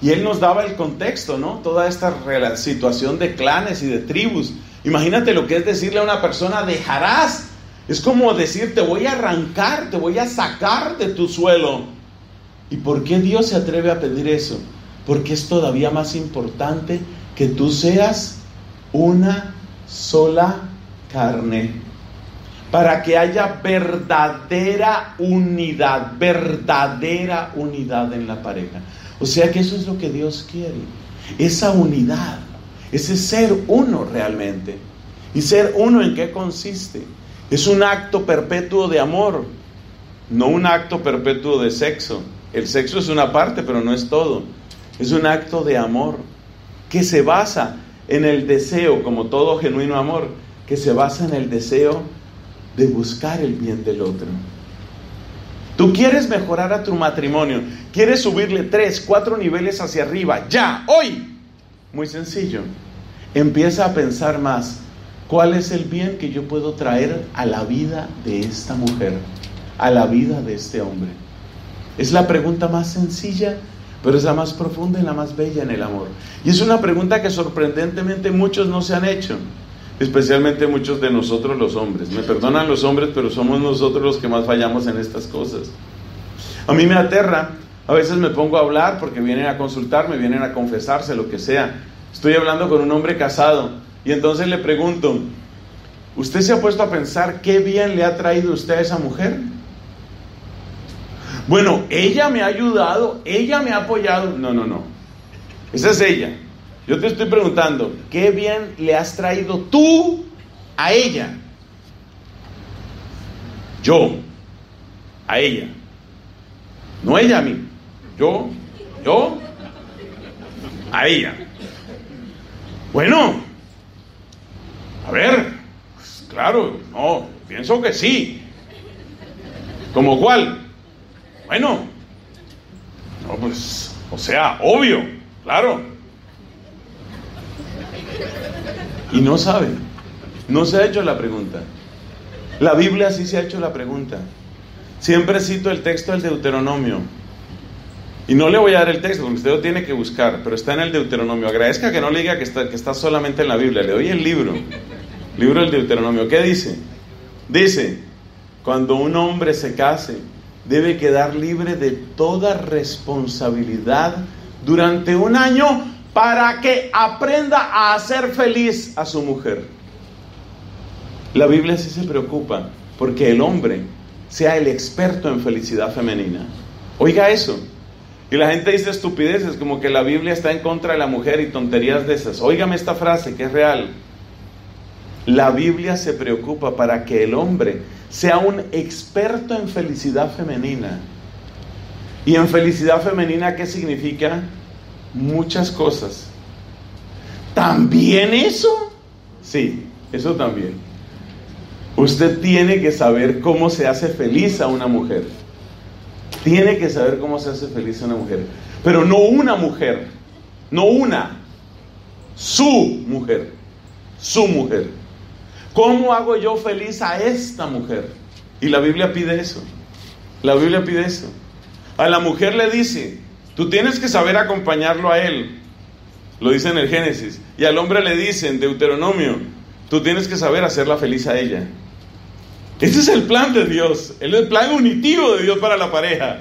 Speaker 1: Y él nos daba el contexto, ¿no? Toda esta situación de clanes y de tribus. Imagínate lo que es decirle a una persona, dejarás. Es como decir, te voy a arrancar, te voy a sacar de tu suelo. ¿Y por qué Dios se atreve a pedir eso? Porque es todavía más importante que tú seas una sola carne. Para que haya verdadera unidad en la pareja. O sea que eso es lo que Dios quiere. Esa unidad, ese ser uno realmente. ¿Y ser uno en qué consiste? Es un acto perpetuo de amor, no un acto perpetuo de sexo. El sexo es una parte, pero no es todo. Es un acto de amor que se basa en el deseo, como todo genuino amor, que se basa en el deseo de buscar el bien del otro. Tú quieres mejorar a tu matrimonio, quieres subirle 3, 4 niveles hacia arriba, ya, hoy. Muy sencillo. Empieza a pensar más, ¿cuál es el bien que yo puedo traer a la vida de esta mujer, a la vida de este hombre? Es la pregunta más sencilla, pero es la más profunda y la más bella en el amor. Y es una pregunta que sorprendentemente muchos no se han hecho, especialmente muchos de nosotros los hombres. Me perdonan los hombres, pero somos nosotros los que más fallamos en estas cosas. A mí me aterra, a veces me pongo a hablar porque vienen a consultarme, vienen a confesarse, lo que sea. Estoy hablando con un hombre casado y entonces le pregunto, ¿usted se ha puesto a pensar qué bien le ha traído usted a esa mujer? Bueno, ella me ha ayudado, ella me ha apoyado. No. Esa es ella. Yo te estoy preguntando, ¿qué bien le has traído tú a ella? Yo, a ella. No ella a mí. Yo, a ella. Bueno, a ver, pues claro, no, pienso que sí. ¿Cómo cuál? Bueno, no, pues, o sea, obvio, claro. Y no sabe, no se ha hecho la pregunta. La Biblia sí se ha hecho la pregunta. Siempre cito el texto del Deuteronomio. Y no le voy a dar el texto porque usted lo tiene que buscar, pero está en el Deuteronomio. Agradezca que no le diga que está solamente en la Biblia, le doy el libro del Deuteronomio. ¿Qué dice? Dice, cuando un hombre se case, debe quedar libre de toda responsabilidad durante un año para que aprenda a hacer feliz a su mujer. La Biblia sí se preocupa porque el hombre sea el experto en felicidad femenina. Oiga eso. Y la gente dice estupideces como que la Biblia está en contra de la mujer y tonterías de esas. Óigame esta frase que es real. La Biblia se preocupa para que el hombre sea un experto en felicidad femenina. ¿Y en felicidad femenina qué significa? Muchas cosas. ¿También eso? Sí, eso también. Usted tiene que saber cómo se hace feliz a una mujer. Tiene que saber cómo se hace feliz a una mujer. Pero no una mujer. No una. Su mujer. Su mujer. ¿Cómo hago yo feliz a esta mujer? Y la Biblia pide eso. La Biblia pide eso. A la mujer le dice, tú tienes que saber acompañarlo a él. Lo dice en el Génesis. Y al hombre le dice en Deuteronomio, tú tienes que saber hacerla feliz a ella. Ese es el plan de Dios. El plan unitivo de Dios para la pareja.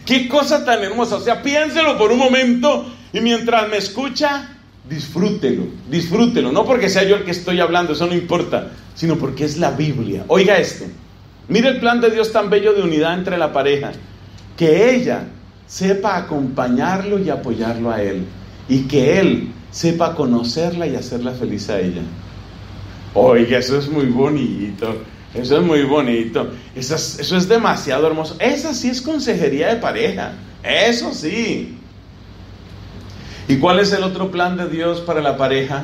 Speaker 1: Qué cosa tan hermosa. O sea, piénselo por un momento y mientras me escucha, disfrútelo. No porque sea yo el que estoy hablando, eso no importa, sino porque es la Biblia. Oiga esto. Mire el plan de Dios tan bello de unidad entre la pareja. Que ella sepa acompañarlo y apoyarlo a él. Y que él sepa conocerla y hacerla feliz a ella. Oiga, eso es muy bonito. Eso es muy bonito. Eso es demasiado hermoso. Esa sí es consejería de pareja. Eso sí. ¿Y cuál es el otro plan de Dios para la pareja?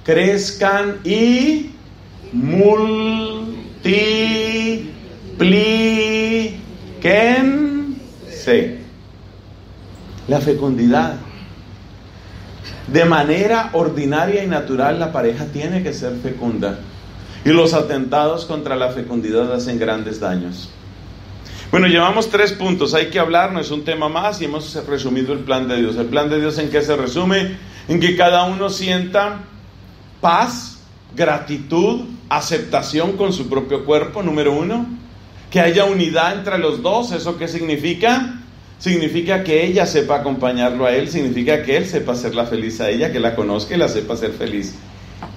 Speaker 1: Crezcan y multiplíquense. La fecundidad. De manera ordinaria y natural la pareja tiene que ser fecunda. Y los atentados contra la fecundidad hacen grandes daños. Bueno, llevamos 3 puntos, hay que hablar, no es un tema más, y hemos resumido el plan de Dios. ¿El plan de Dios en qué se resume? En que cada uno sienta paz, gratitud, aceptación con su propio cuerpo, número 1. Que haya unidad entre los dos. ¿Eso qué significa? Significa que ella sepa acompañarlo a él, significa que él sepa hacerla feliz a ella, que la conozca y la sepa hacer feliz.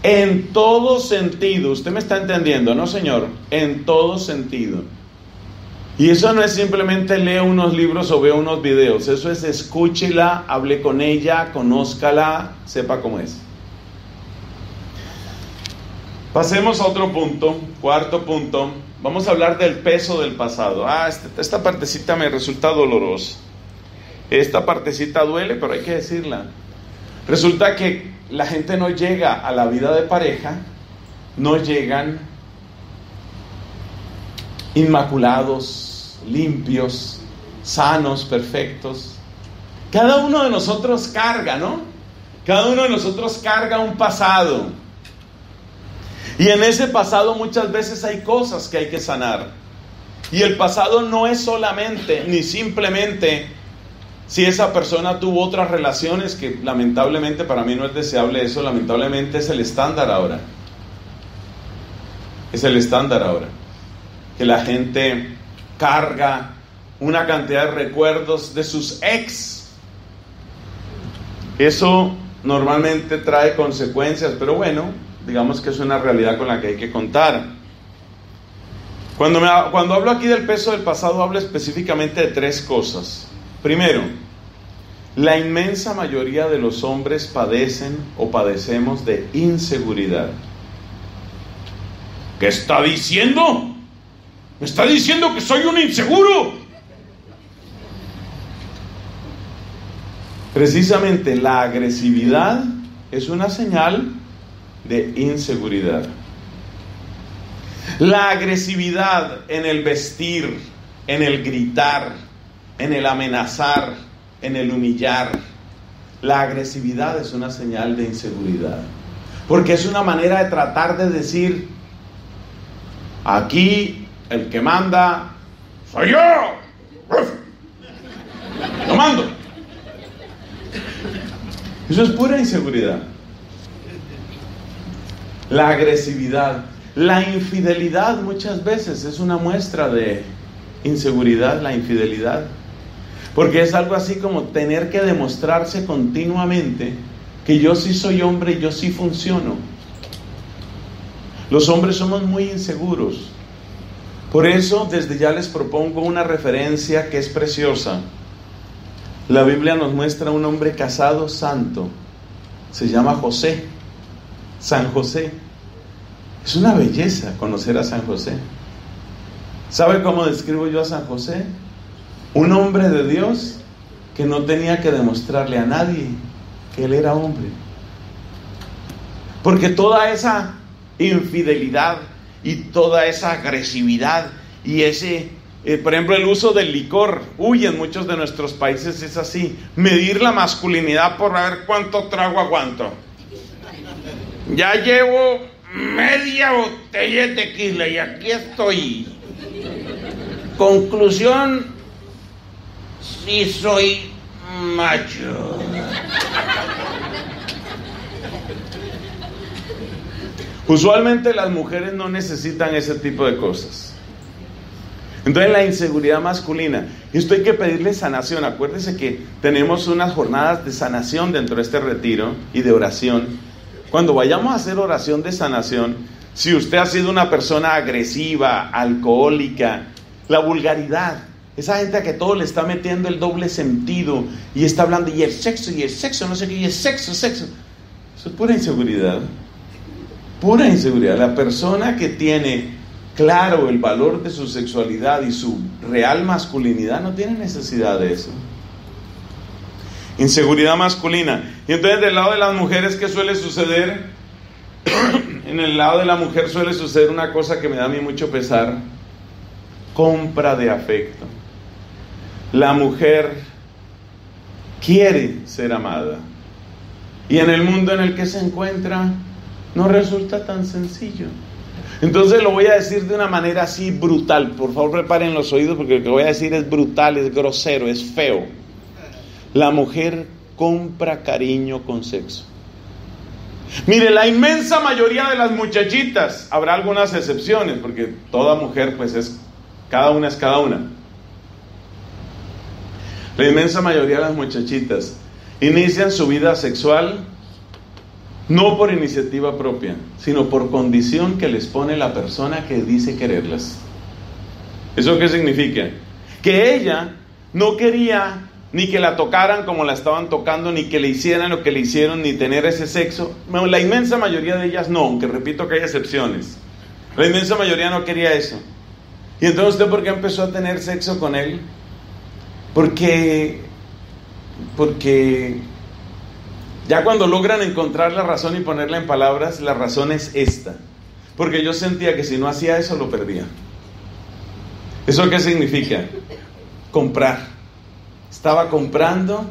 Speaker 1: En todo sentido, usted me está entendiendo, ¿no, señor? En todo sentido. Y eso no es simplemente lea unos libros o vea unos videos, eso es escúchela, hable con ella, conózcala, sepa cómo es. Pasemos a otro punto, 4º punto. Vamos a hablar del peso del pasado. Esta partecita me resulta dolorosa. Esta partecita duele, pero hay que decirla. Resulta que la gente no llega a la vida de pareja, no llegan inmaculados, limpios, sanos, perfectos. Cada uno de nosotros carga, ¿no? Cada uno de nosotros carga un pasado. Y en ese pasado muchas veces hay cosas que hay que sanar. Y el pasado no es solamente, ni simplemente, si esa persona tuvo otras relaciones, que lamentablemente para mí no es deseable eso, lamentablemente es el estándar ahora. Es el estándar ahora. Que la gente carga una cantidad de recuerdos de sus ex. Eso normalmente trae consecuencias, pero bueno, digamos que es una realidad con la que hay que contar. Cuando hablo aquí del peso del pasado, hablo específicamente de 3 cosas. Primero, la inmensa mayoría de los hombres padecen o padecemos de inseguridad. ¿Qué está diciendo? ¿Me está diciendo que soy un inseguro? Precisamente la agresividad es una señal de inseguridad. La agresividad en el vestir, en el gritar, en el amenazar, en el humillar. La agresividad es una señal de inseguridad, porque es una manera de tratar de decir: aquí el que manda soy yo. Yo mando. Eso es pura inseguridad. La agresividad, la infidelidad muchas veces es una muestra de inseguridad, la infidelidad. Porque es algo así como tener que demostrarse continuamente que yo sí soy hombre y yo sí funciono. Los hombres somos muy inseguros. Por eso desde ya les propongo una referencia que es preciosa. La Biblia nos muestra a un hombre casado santo. Se llama José. San José. Es una belleza conocer a San José. ¿Sabe cómo describo yo a San José? Un hombre de Dios que no tenía que demostrarle a nadie que él era hombre. Porque toda esa infidelidad y toda esa agresividad y ese, por ejemplo, el uso del licor, en muchos de nuestros países es así. Medir la masculinidad por ver cuánto trago aguanto. Ya llevo media botella de tequila y aquí estoy. Conclusión: sí soy macho. Usualmente las mujeres no necesitan ese tipo de cosas. Entonces la inseguridad masculina, esto hay que pedirle sanación. Acuérdese que tenemos unas jornadas de sanación dentro de este retiro y de oración. Cuando vayamos a hacer oración de sanación, si usted ha sido una persona agresiva, alcohólica, la vulgaridad, esa gente a que todo le está metiendo el doble sentido y está hablando y el sexo, no sé qué, y el sexo. Eso es pura inseguridad. Pura inseguridad. La persona que tiene claro el valor de su sexualidad y su real masculinidad no tiene necesidad de eso. Inseguridad masculina. Y entonces del lado de las mujeres, ¿qué suele suceder? En el lado de la mujer suele suceder una cosa que me da a mí mucho pesar: compra de afecto. La mujer quiere ser amada y en el mundo en el que se encuentra no resulta tan sencillo. Entonces lo voy a decir de una manera así brutal. Por favor, preparen los oídos porque lo que voy a decir es brutal, es grosero, es feo. La mujer compra cariño con sexo. Mire, la inmensa mayoría de las muchachitas, habrá algunas excepciones, porque toda mujer pues es cada una. La inmensa mayoría de las muchachitas inician su vida sexual no por iniciativa propia, sino por condición que les pone la persona que dice quererlas. ¿Eso qué significa? Que ella no quería ni que la tocaran como la estaban tocando, ni que le hicieran lo que le hicieron, ni tener ese sexo. La inmensa mayoría de ellas no, aunque repito que hay excepciones. La inmensa mayoría no quería eso. ¿Y entonces usted por qué empezó a tener sexo con él? Porque ya cuando logran encontrar la razón y ponerla en palabras, la razón es esta. Porque yo sentía que si no hacía eso, lo perdía. ¿Eso qué significa? Comprar. Estaba comprando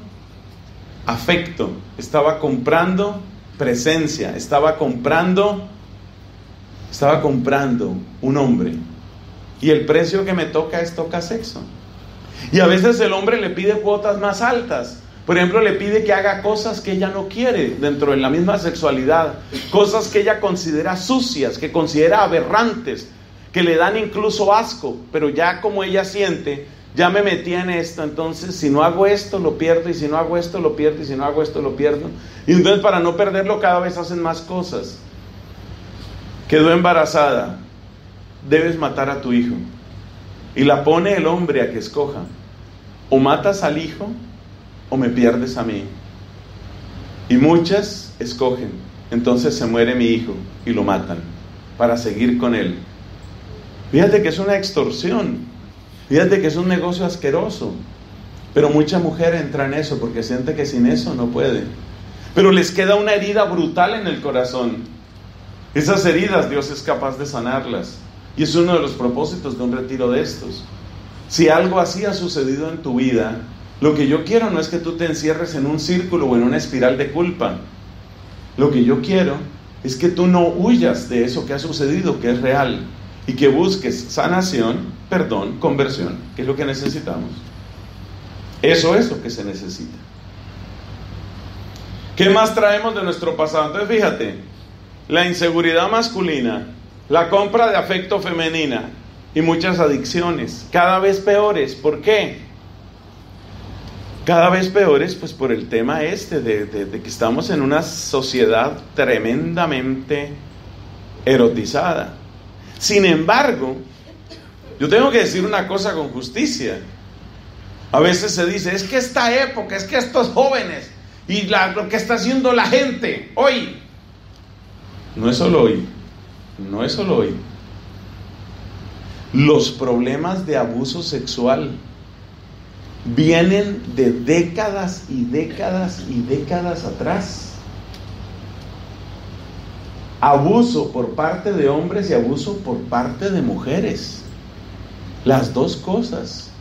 Speaker 1: afecto, estaba comprando presencia, estaba comprando un hombre. Y el precio que me toca es toca sexo. Y a veces el hombre le pide cuotas más altas. Por ejemplo, le pide que haga cosas que ella no quiere dentro de la misma sexualidad, cosas que ella considera sucias, que considera aberrantes, que le dan incluso asco, pero ya como ella siente, ya me metí en esto, entonces si no hago esto lo pierdo, y si no hago esto lo pierdo, y si no hago esto lo pierdo. Y entonces para no perderlo cada vez hacen más cosas. Quedó embarazada, debes matar a tu hijo. Y la pone el hombre a que escoja, o matas al hijo o me pierdes a mí. Y muchas escogen, entonces se muere mi hijo y lo matan para seguir con él. Fíjate que es una extorsión, fíjate que es un negocio asqueroso, pero mucha mujer entra en eso porque siente que sin eso no puede, pero les queda una herida brutal en el corazón. Esas heridas Dios es capaz de sanarlas, y es uno de los propósitos de un retiro de estos. Si algo así ha sucedido en tu vida, lo que yo quiero no es que tú te encierres en un círculo o en una espiral de culpa. Lo que yo quiero es que tú no huyas de eso que ha sucedido, que es real, y que busques sanación, perdón, conversión, que es lo que necesitamos. Eso es lo que se necesita. ¿Qué más traemos de nuestro pasado? Entonces fíjate, la inseguridad masculina, la compra de afecto femenina y muchas adicciones, cada vez peores. ¿Por qué? Cada vez peores, pues por el tema de que estamos en una sociedad tremendamente erotizada. Sin embargo, yo tengo que decir una cosa con justicia. A veces se dice, es que esta época, es que estos jóvenes, y lo que está haciendo la gente hoy. No es solo hoy, no es solo hoy. Los problemas de abuso sexual vienen de décadas y décadas y décadas atrás. Abuso por parte de hombres y abuso por parte de mujeres. Las dos cosas.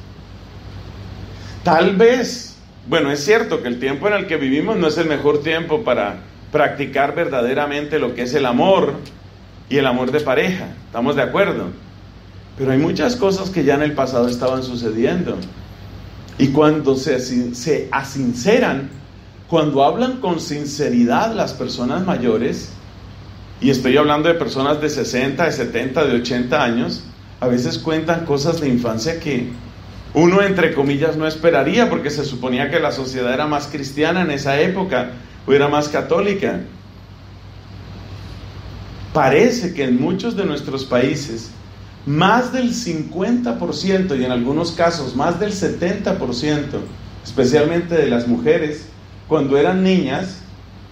Speaker 1: Tal vez, bueno, es cierto que el tiempo en el que vivimos no es el mejor tiempo para practicar verdaderamente lo que es el amor y el amor de pareja. ¿Estamos de acuerdo? Pero hay muchas cosas que ya en el pasado estaban sucediendo. Y cuando se asinceran, cuando hablan con sinceridad las personas mayores, y estoy hablando de personas de 60, de 70, de 80 años, a veces cuentan cosas de infancia que uno, entre comillas, no esperaría, porque se suponía que la sociedad era más cristiana en esa época, o era más católica. Parece que en muchos de nuestros países, más del 50% y en algunos casos más del 70%, especialmente de las mujeres, cuando eran niñas,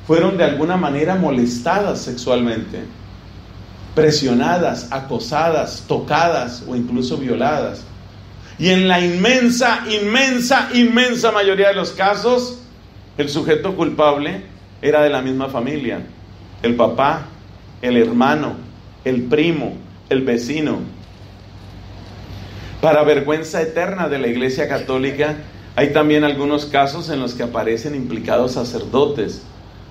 Speaker 1: fueron de alguna manera molestadas sexualmente, presionadas, acosadas, tocadas o incluso violadas. Y en la inmensa mayoría de los casos, el sujeto culpable era de la misma familia, el papá, el hermano, el primo, el vecino. Para vergüenza eterna de la Iglesia Católica, hay también algunos casos en los que aparecen implicados sacerdotes,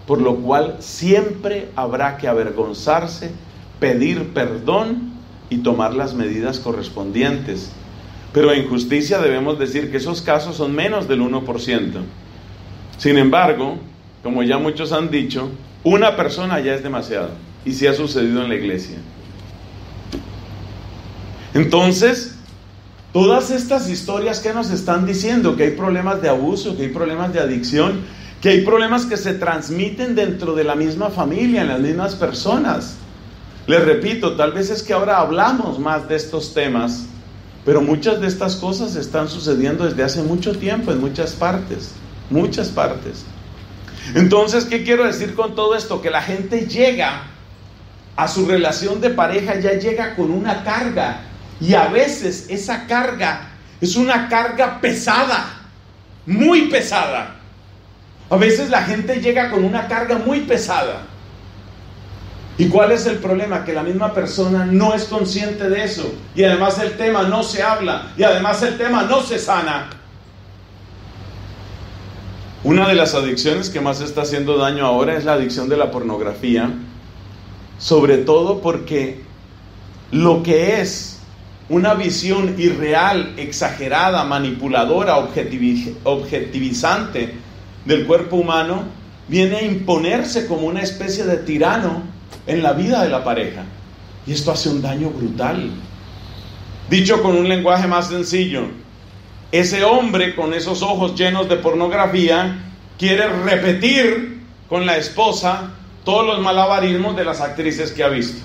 Speaker 1: por lo cual siempre habrá que avergonzarse pedir perdón y tomar las medidas correspondientes. Pero en justicia debemos decir que esos casos son menos del 1%. Sin embargo, como ya muchos han dicho, una persona ya es demasiado. Y sí ha sucedido en la iglesia. Entonces, todas estas historias que nos están diciendo que hay problemas de abuso, que hay problemas de adicción, que hay problemas que se transmiten dentro de la misma familia, en las mismas personas. Les repito, tal vez es que ahora hablamos más de estos temas, pero muchas de estas cosas están sucediendo desde hace mucho tiempo en muchas partes. Muchas partes. Entonces, ¿qué quiero decir con todo esto? Que la gente llega a su relación de pareja, ya llega con una carga. Y a veces esa carga es una carga pesada, muy pesada. A veces la gente llega con una carga muy pesada. ¿Y cuál es el problema? Que la misma persona no es consciente de eso. Y además el tema no se habla. Y además el tema no se sana. Una de las adicciones que más está haciendo daño ahora es la adicción de la pornografía. Sobre todo porque lo que es una visión irreal, exagerada, manipuladora, objetivizante del cuerpo humano, viene a imponerse como una especie de tirano en la vida de la pareja. Y esto hace un daño brutal. Dicho con un lenguaje más sencillo, ese hombre con esos ojos llenos de pornografía quiere repetir con la esposa todos los malabarismos de las actrices que ha visto.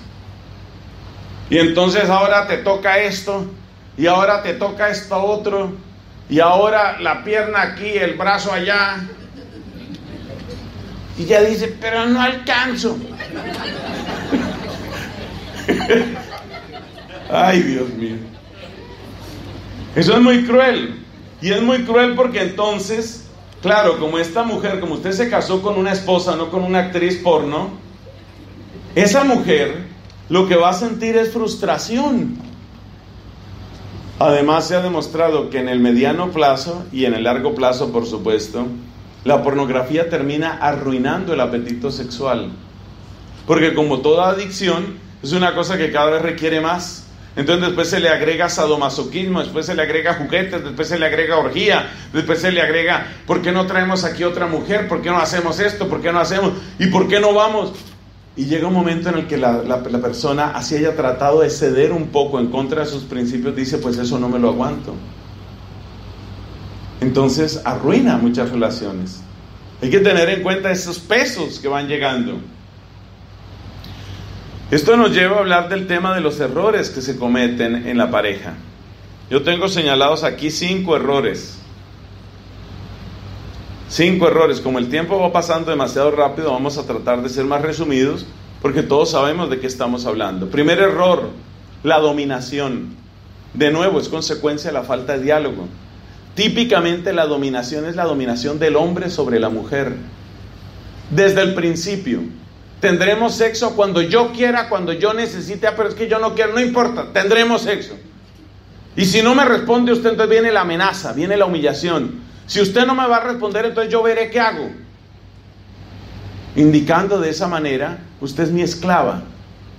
Speaker 1: Y entonces ahora te toca esto, y ahora te toca esto otro, y ahora la pierna aquí, el brazo allá. Y ya dice, pero no alcanzo. Ay, Dios mío. Eso es muy cruel. Y es muy cruel porque entonces, claro, como esta mujer, como usted se casó con una esposa, no con una actriz porno, esa mujer lo que va a sentir es frustración. Además, se ha demostrado que en el mediano plazo y en el largo plazo, por supuesto, la pornografía termina arruinando el apetito sexual. Porque como toda adicción, es una cosa que cada vez requiere más. Entonces después se le agrega sadomasoquismo, después se le agrega juguetes, después se le agrega orgía, después se le agrega, ¿por qué no traemos aquí otra mujer? ¿Por qué no hacemos esto? ¿Por qué no hacemos? ¿Y por qué no vamos? Y llega un momento en el que la persona, así haya tratado de ceder un poco en contra de sus principios, dice, pues eso no me lo aguanto. Entonces arruina muchas relaciones. Hay que tener en cuenta esos pesos que van llegando. Esto nos lleva a hablar del tema de los errores que se cometen en la pareja. Yo tengo señalados aquí 5 errores. 5 errores. Como el tiempo va pasando demasiado rápido, vamos a tratar de ser más resumidos, porque todos sabemos de qué estamos hablando. Primer error, la dominación. De nuevo, es consecuencia de la falta de diálogo. Típicamente la dominación es la dominación del hombre sobre la mujer. Desde el principio. Tendremos sexo cuando yo quiera, cuando yo necesite, pero es que yo no quiero, no importa, tendremos sexo. Y si no me responde usted, entonces viene la amenaza, viene la humillación. Si usted no me va a responder, entonces yo veré qué hago. Indicando de esa manera, usted es mi esclava.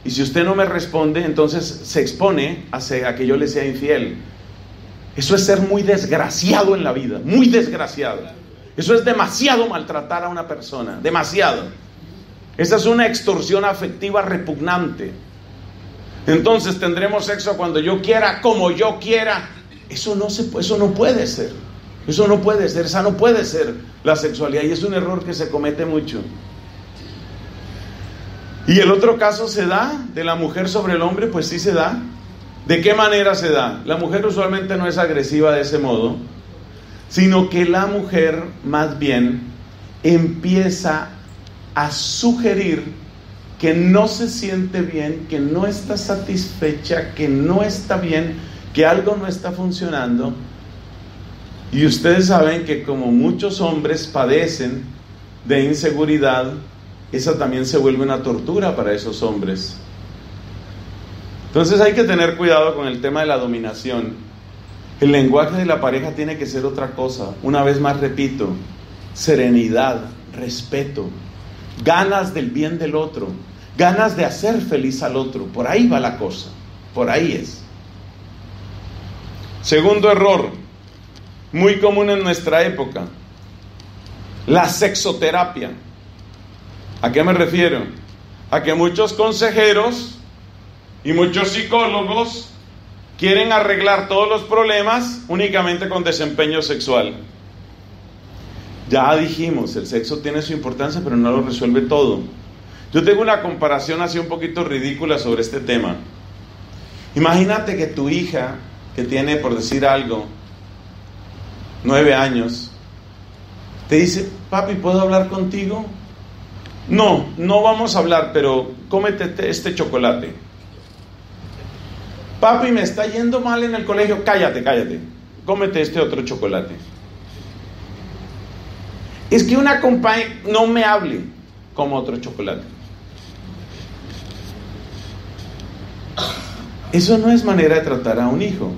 Speaker 1: Y si usted no me responde, entonces se expone a que yo le sea infiel. Eso es ser muy desgraciado en la vida, muy desgraciado. Eso es demasiado maltratar a una persona, demasiado. Esa es una extorsión afectiva repugnante. Entonces tendremos sexo cuando yo quiera, como yo quiera. Eso no puede ser. Eso no puede ser. Esa no puede ser la sexualidad. Y es un error que se comete mucho. Y el otro caso se da de la mujer sobre el hombre, pues sí se da. ¿De qué manera se da? La mujer usualmente no es agresiva de ese modo, sino que la mujer más bien empieza a sugerir que no se siente bien, que no está satisfecha, que no está bien, que algo no está funcionando. Y ustedes saben que como muchos hombres padecen de inseguridad, esa también se vuelve una tortura para esos hombres. Entonces hay que tener cuidado con el tema de la dominación. El lenguaje de la pareja tiene que ser otra cosa. Una vez más repito, serenidad, respeto, ganas del bien del otro, ganas de hacer feliz al otro. Por ahí va la cosa, por ahí es. Segundo error, muy común en nuestra época, la sexoterapia. ¿A qué me refiero? A que muchos consejeros y muchos psicólogos quieren arreglar todos los problemas únicamente con desempeño sexual. Ya dijimos, el sexo tiene su importancia, pero no lo resuelve todo. Yo tengo una comparación así un poquito ridícula sobre este tema. Imagínate que tu hija, que tiene, por decir algo, 9 años, te dice: papi, ¿puedo hablar contigo? No vamos a hablar, pero cómete este chocolate. Papi, me está yendo mal en el colegio. Cállate, cómete este otro chocolate. Es que una compañera no me hable, como otro chocolate. Eso no es manera de tratar a un hijo.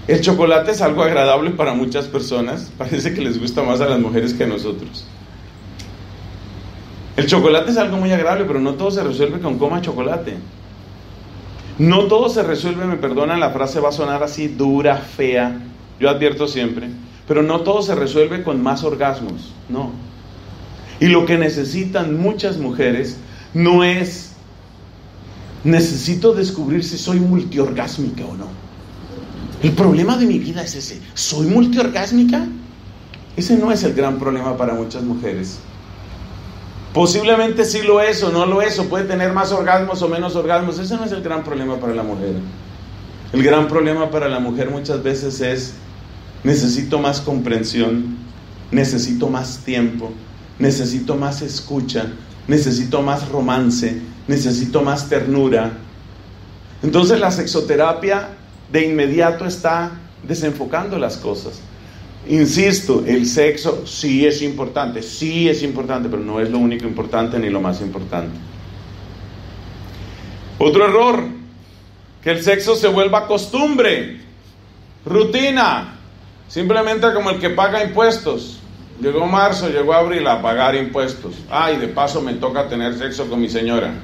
Speaker 1: El chocolate es algo agradable para muchas personas. Parece que les gusta más a las mujeres que a nosotros. El chocolate es algo muy agradable, pero no todo se resuelve con coma chocolate. No todo se resuelve, me perdonan, la frase va a sonar así dura, fea. Yo advierto siempre. Pero no todo se resuelve con más orgasmos, no. Y lo que necesitan muchas mujeres no es: necesito descubrir si soy multiorgásmica o no. El problema de mi vida es ese: ¿soy multiorgásmica? Ese no es el gran problema para muchas mujeres. Posiblemente sí lo es o no lo es, o puede tener más orgasmos o menos orgasmos. Ese no es el gran problema para la mujer. El gran problema para la mujer muchas veces es: necesito más comprensión, necesito más tiempo, necesito más escucha, necesito más romance, necesito más ternura. Entonces la sexoterapia de inmediato está desenfocando las cosas. Insisto, el sexo sí es importante, pero no es lo único importante ni lo más importante. Otro error, que el sexo se vuelva costumbre, rutina, simplemente como el que paga impuestos. Llegó marzo, llegó abril a pagar impuestos. Ay, de paso me toca tener sexo con mi señora.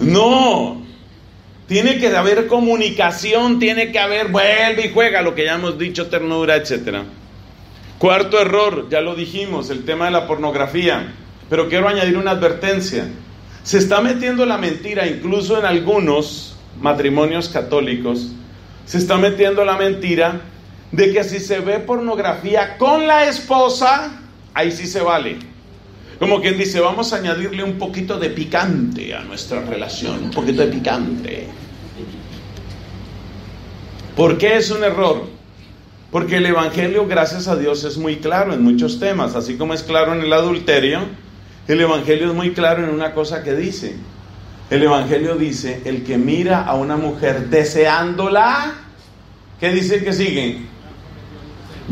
Speaker 1: No. Tiene que haber comunicación, tiene que haber vuelve y juega, lo que ya hemos dicho, ternura, etc. Cuarto error, ya lo dijimos, el tema de la pornografía. Pero quiero añadir una advertencia. Se está metiendo la mentira, incluso en algunos matrimonios católicos, se está metiendo la mentira de que si se ve pornografía con la esposa, ahí sí se vale. Como quien dice: vamos a añadirle un poquito de picante a nuestra relación, un poquito de picante. ¿Por qué es un error? Porque el Evangelio, gracias a Dios, es muy claro en muchos temas. Así como es claro en el adulterio, el Evangelio es muy claro en una cosa que dice. El Evangelio dice: el que mira a una mujer deseándola, ¿qué dice que sigue?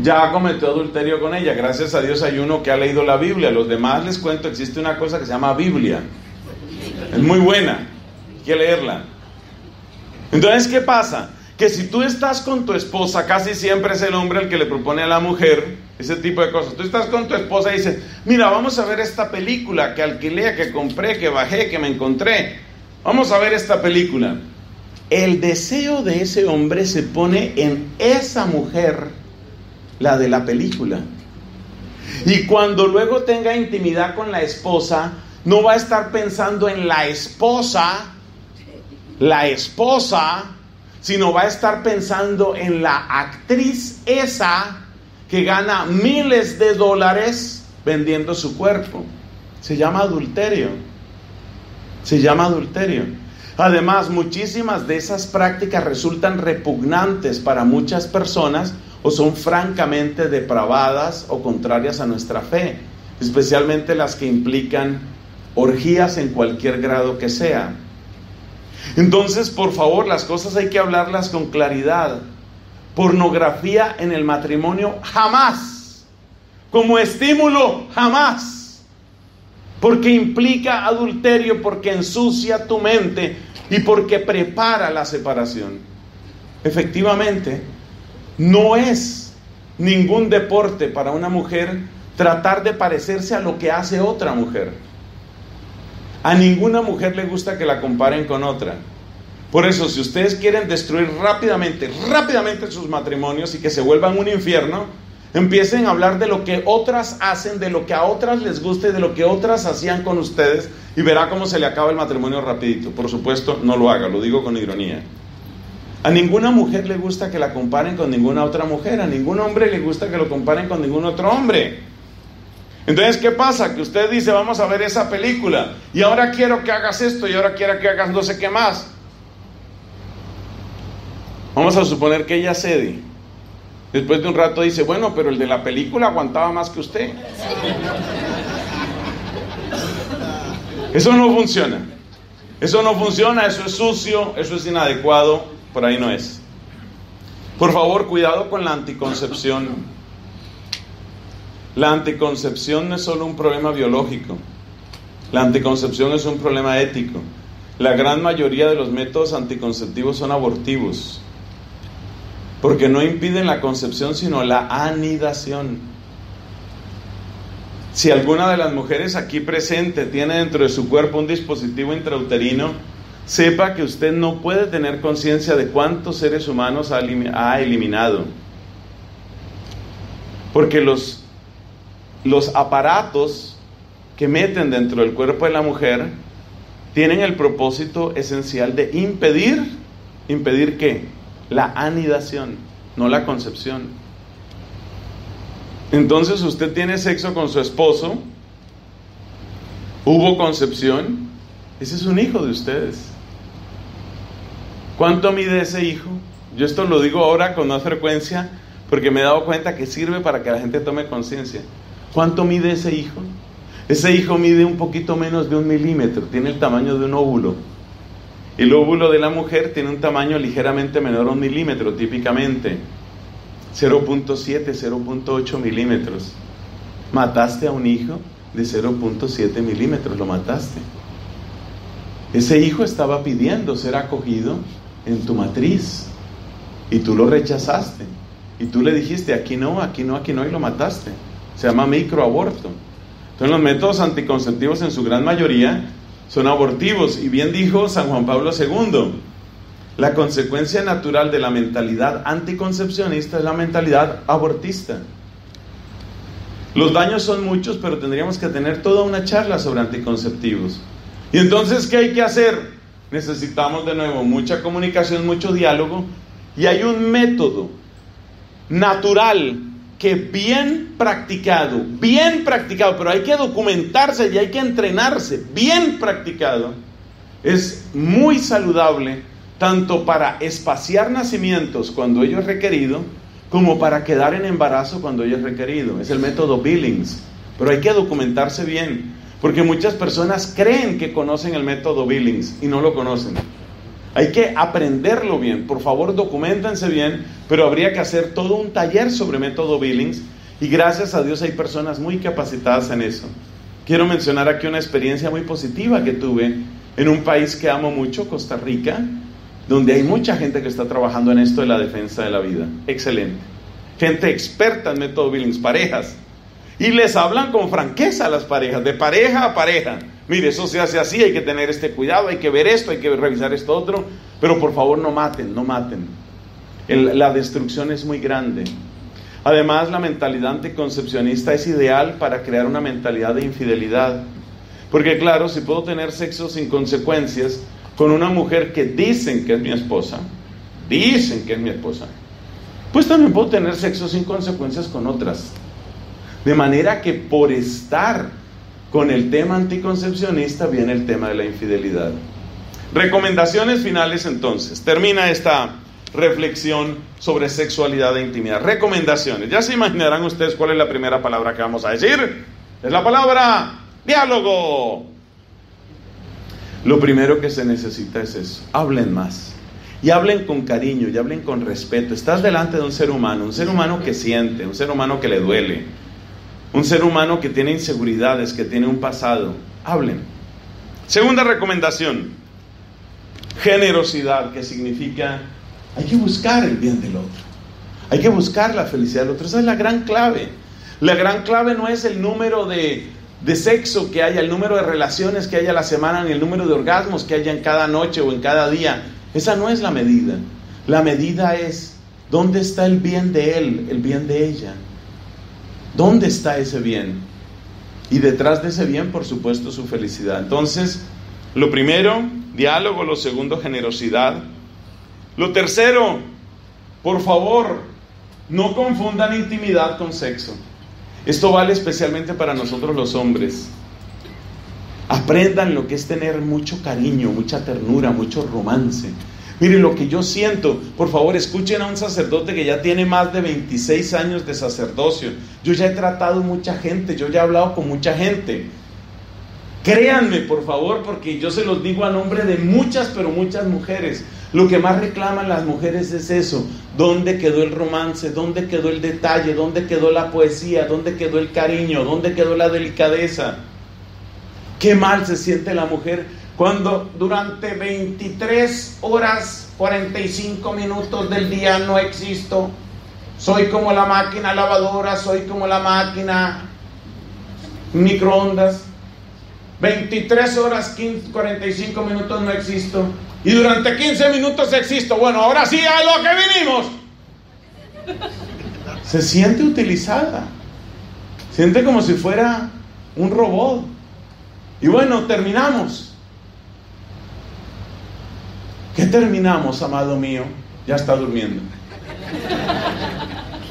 Speaker 1: Ya cometió adulterio con ella. Gracias a Dios hay uno que ha leído la Biblia. Los demás, les cuento, existe una cosa que se llama Biblia. Es muy buena, hay que leerla. Entonces, ¿qué pasa? Que si tú estás con tu esposa, casi siempre es el hombre el que le propone a la mujer ese tipo de cosas. Tú estás con tu esposa y dices: mira, vamos a ver esta película que alquilé, que compré, que bajé, que me encontré. Vamos a ver esta película. El deseo de ese hombre se pone en esa mujer, la de la película. Y cuando luego tenga intimidad con la esposa, no va a estar pensando en la esposa, sino va a estar pensando en la actriz esa que gana miles de dólares vendiendo su cuerpo. Se llama adulterio. Además, muchísimas de esas prácticas resultan repugnantes para muchas personas, o son francamente depravadas o contrarias a nuestra fe, especialmente las que implican orgías en cualquier grado que sea. Entonces, por favor, las cosas hay que hablarlas con claridad. Pornografía en el matrimonio, jamás. Como estímulo, jamás. Porque implica adulterio, porque ensucia tu mente y porque prepara la separación. Efectivamente, no es ningún deporte para una mujer tratar de parecerse a lo que hace otra mujer. A ninguna mujer le gusta que la comparen con otra. Por eso, si ustedes quieren destruir rápidamente sus matrimonios y que se vuelvan un infierno, empiecen a hablar de lo que otras hacen, de lo que a otras les gusta y de lo que otras hacían con ustedes, y verá cómo se le acaba el matrimonio rapidito. Por supuesto, no lo haga, lo digo con ironía. A ninguna mujer le gusta que la comparen con ninguna otra mujer. A ningún hombre le gusta que lo comparen con ningún otro hombre. Entonces, ¿qué pasa? Que usted dice, vamos a ver esa película, y ahora quiero que hagas esto, y ahora quiero que hagas no sé qué más. Vamos a suponer que ella cede. Después de un rato dice, bueno, pero el de la película aguantaba más que usted. Eso no funciona. Eso no funciona, eso es sucio, eso es inadecuado, por ahí no es. Por favor, cuidado con la anticoncepción. La anticoncepción no es solo un problema biológico. La anticoncepción es un problema ético. La gran mayoría de los métodos anticonceptivos son abortivos, porque no impiden la concepción, sino la anidación. Si alguna de las mujeres aquí presente tiene dentro de su cuerpo un dispositivo intrauterino, sepa que usted no puede tener conciencia de cuántos seres humanos ha eliminado. Porque los aparatos que meten dentro del cuerpo de la mujer tienen el propósito esencial de ¿impedir qué? La anidación, no la concepción. Entonces usted tiene sexo con su esposo, hubo concepción, ese es un hijo de ustedes. ¿Cuánto mide ese hijo? Yo esto lo digo ahora con más frecuencia porque me he dado cuenta que sirve para que la gente tome conciencia. ¿Cuánto mide ese hijo? Ese hijo mide un poquito menos de 1 milímetro, tiene el tamaño de un óvulo. El óvulo de la mujer tiene un tamaño ligeramente menor a 1 milímetro, típicamente 0.7, 0.8 milímetros. Mataste a un hijo de 0.7 milímetros, lo mataste. Ese hijo estaba pidiendo ser acogido en tu matriz y tú lo rechazaste. Y tú le dijiste, aquí no, aquí no, aquí no, y lo mataste. Se llama microaborto. Entonces los métodos anticonceptivos en su gran mayoría son abortivos. Y bien dijo San Juan Pablo II, la consecuencia natural de la mentalidad anticoncepcionista es la mentalidad abortista. Los daños son muchos, pero tendríamos que tener toda una charla sobre anticonceptivos. Y entonces, ¿qué hay que hacer? Necesitamos de nuevo mucha comunicación, mucho diálogo, y hay un método natural que bien practicado, pero hay que documentarse y hay que entrenarse, bien practicado, es muy saludable, tanto para espaciar nacimientos cuando ello es requerido, como para quedar en embarazo cuando ello es requerido. Es el método Billings, pero hay que documentarse bien, porque muchas personas creen que conocen el método Billings y no lo conocen. Hay que aprenderlo bien. Por favor, documéntense bien, pero habría que hacer todo un taller sobre método Billings, y gracias a Dios hay personas muy capacitadas en eso. Quiero mencionar aquí una experiencia muy positiva que tuve en un país que amo mucho, Costa Rica, donde hay mucha gente que está trabajando en esto de la defensa de la vida. Excelente. Gente experta en método Billings, parejas. Y les hablan con franqueza a las parejas, de pareja a pareja. Mire, eso se hace así, hay que tener este cuidado, hay que ver esto, hay que revisar esto otro, pero por favor no maten. La destrucción es muy grande. Además, la mentalidad anticoncepcionista es ideal para crear una mentalidad de infidelidad. Porque claro, si puedo tener sexo sin consecuencias con una mujer que dicen que es mi esposa, pues también puedo tener sexo sin consecuencias con otras. De manera que por estar con el tema anticoncepcionista viene el tema de la infidelidad. Recomendaciones finales entonces. Termina esta reflexión sobre sexualidad e intimidad. Recomendaciones. Ya se imaginarán ustedes cuál es la primera palabra que vamos a decir. Es la palabra diálogo. Lo primero que se necesita es eso. Hablen más. Y hablen con cariño, y hablen con respeto. Estás delante de un ser humano que siente, un ser humano que le duele. Un ser humano que tiene inseguridades, que tiene un pasado. Hablen. Segunda recomendación. Generosidad, que significa hay que buscar el bien del otro. Hay que buscar la felicidad del otro. Esa es la gran clave. La gran clave no es el número de sexo que haya, el número de relaciones que haya a la semana, ni el número de orgasmos que haya en cada noche o en cada día. Esa no es la medida. La medida es, ¿dónde está el bien de él, el bien de ella? ¿Dónde está ese bien? Y detrás de ese bien, por supuesto, su felicidad. Entonces, lo primero, diálogo. Lo segundo, generosidad. Lo tercero, por favor, no confundan intimidad con sexo. Esto vale especialmente para nosotros los hombres. Aprendan lo que es tener mucho cariño, mucha ternura, mucho romance. Miren lo que yo siento. Por favor, escuchen a un sacerdote que ya tiene más de 26 años de sacerdocio. Yo ya he tratado mucha gente, yo ya he hablado con mucha gente. Créanme, por favor, porque yo se los digo a nombre de muchas, pero muchas mujeres. Lo que más reclaman las mujeres es eso. ¿Dónde quedó el romance? ¿Dónde quedó el detalle? ¿Dónde quedó la poesía? ¿Dónde quedó el cariño? ¿Dónde quedó la delicadeza? Qué mal se siente la mujer cuando durante 23 horas 45 minutos del día no existo. Soy como la máquina lavadora, soy como la máquina microondas. 23 horas 45 minutos no existo. Y durante 15 minutos existo. Bueno, ahora sí, a lo que vinimos. Se siente utilizada. Siente como si fuera un robot. Y bueno, terminamos. ¿Qué terminamos, amado mío? Ya está durmiendo.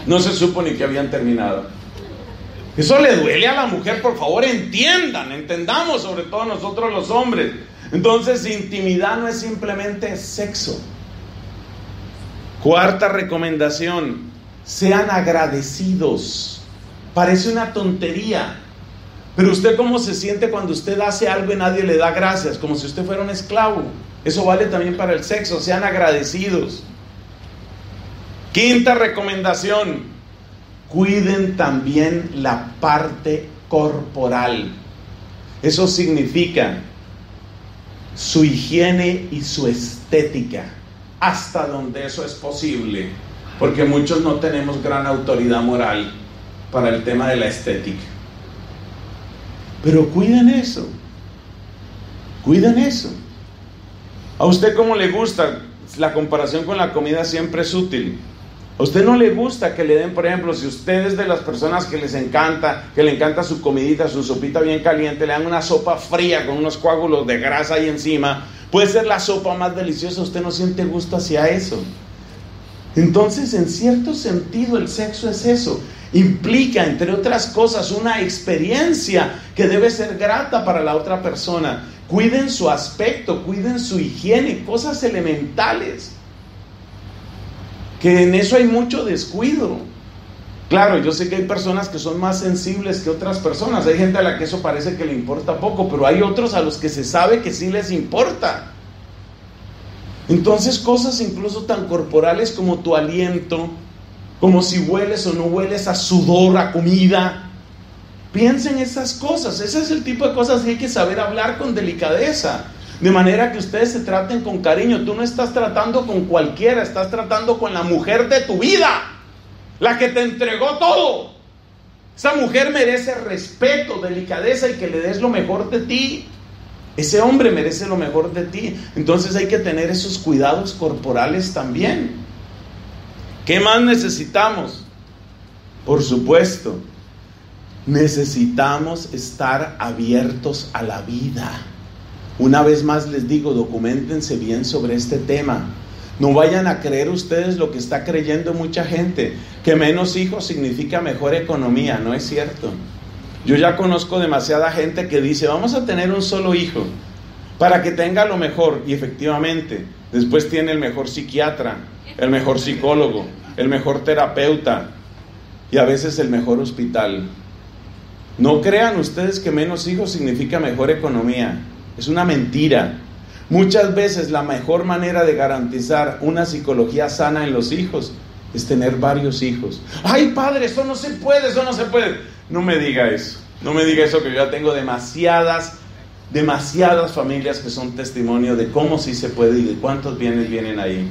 Speaker 1: No se supo ni que habían terminado. Eso le duele a la mujer, por favor, entendamos, sobre todo nosotros los hombres. Entonces, intimidad no es simplemente sexo. Cuarta recomendación, sean agradecidos. Parece una tontería, pero usted cómo se siente cuando usted hace algo y nadie le da gracias, como si usted fuera un esclavo. Eso vale también para el sexo, sean agradecidos. Quinta recomendación, cuiden también la parte corporal. Eso significa su higiene y su estética, hasta donde eso es posible, porque muchos no tenemos gran autoridad moral para el tema de la estética. Pero cuiden eso. Cuiden eso. ¿A usted cómo le gusta? La comparación con la comida siempre es útil. ¿A usted no le gusta que le den, por ejemplo, si usted es de las personas que les encanta, que le encanta su comidita, su sopita bien caliente, le dan una sopa fría con unos coágulos de grasa ahí encima? Puede ser la sopa más deliciosa, usted no siente gusto hacia eso. Entonces, en cierto sentido, el sexo es eso. Implica, entre otras cosas, una experiencia que debe ser grata para la otra persona. Cuiden su aspecto, cuiden su higiene, cosas elementales, que en eso hay mucho descuido. Claro, yo sé que hay personas que son más sensibles que otras personas. Hay gente a la que eso parece que le importa poco, pero hay otros a los que se sabe que sí les importa. Entonces, cosas incluso tan corporales como tu aliento, como si hueles o no hueles a sudor, a comida. Piensen esas cosas. Ese es el tipo de cosas que hay que saber hablar con delicadeza, de manera que ustedes se traten con cariño. Tú no estás tratando con cualquiera, estás tratando con la mujer de tu vida, la que te entregó todo. Esa mujer merece respeto, delicadeza y que le des lo mejor de ti. Ese hombre merece lo mejor de ti. Entonces hay que tener esos cuidados corporales también. ¿Qué más necesitamos? Por supuesto, necesitamos estar abiertos a la vida. Una vez más les digo, documéntense bien sobre este tema. No vayan a creer ustedes lo que está creyendo mucha gente, que menos hijos significa mejor economía. No es cierto. Yo ya conozco demasiada gente que dice, vamos a tener un solo hijo para que tenga lo mejor, y efectivamente, después tiene el mejor psiquiatra, el mejor psicólogo, el mejor terapeuta y a veces el mejor hospital. No crean ustedes que menos hijos significa mejor economía. Es una mentira. Muchas veces la mejor manera de garantizar una psicología sana en los hijos es tener varios hijos. ¡Ay, padre, eso no se puede, eso no se puede! No me diga eso, no me diga eso, que yo ya tengo demasiadas familias que son testimonio de cómo sí se puede y de cuántos bienes vienen ahí.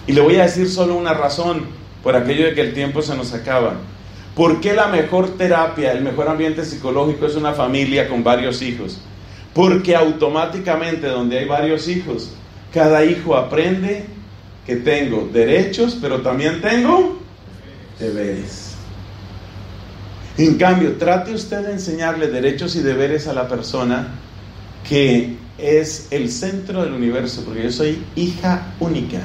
Speaker 1: Y le voy a decir solo una razón, por aquello de que el tiempo se nos acaba. ¿Por qué la mejor terapia, el mejor ambiente psicológico es una familia con varios hijos? Porque automáticamente donde hay varios hijos, cada hijo aprende que tengo derechos, pero también tengo deberes. En cambio, trate usted de enseñarle derechos y deberes a la persona que es el centro del universo, porque yo soy hija única.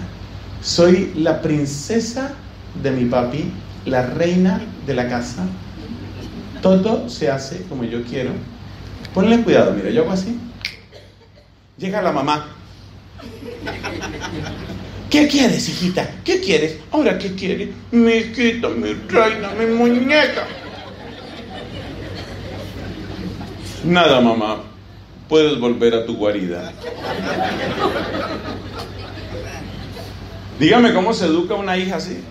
Speaker 1: Soy la princesa de mi papi, la reina de la casa. Todo se hace como yo quiero. Ponle cuidado, mira, yo hago así. Llega la mamá. ¿Qué quieres, hijita? ¿Qué quieres? ¿Ahora qué quieres? Mi hijita, mi reina, mi muñeca. Nada, mamá. Puedes volver a tu guarida. Dígame cómo se educa una hija así.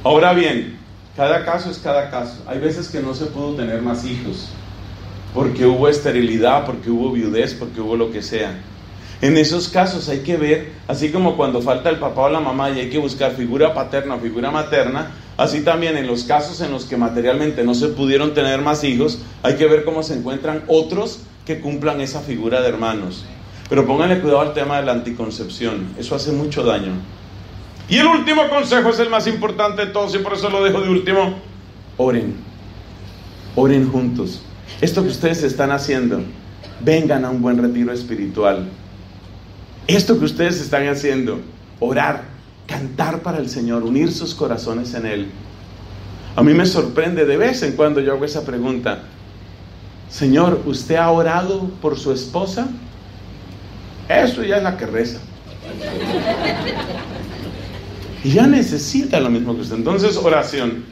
Speaker 1: Ahora bien, cada caso es cada caso. Hay veces que no se pudo tener más hijos, porque hubo esterilidad, porque hubo viudez, porque hubo lo que sea. En esos casos hay que ver, así como cuando falta el papá o la mamá y hay que buscar figura paterna o figura materna, así también en los casos en los que materialmente no se pudieron tener más hijos, hay que ver cómo se encuentran otros que cumplan esa figura de hermanos. Pero pónganle cuidado al tema de la anticoncepción, eso hace mucho daño. Y el último consejo es el más importante de todos y por eso lo dejo de último. Oren juntos. Esto que ustedes están haciendo, vengan a un buen retiro espiritual. Esto que ustedes están haciendo, orar, cantar para el Señor, unir sus corazones en Él. A mí me sorprende de vez en cuando yo hago esa pregunta. Señor, ¿usted ha orado por su esposa? Eso ya es la que reza. Y ya necesita lo mismo que usted. Entonces, oración.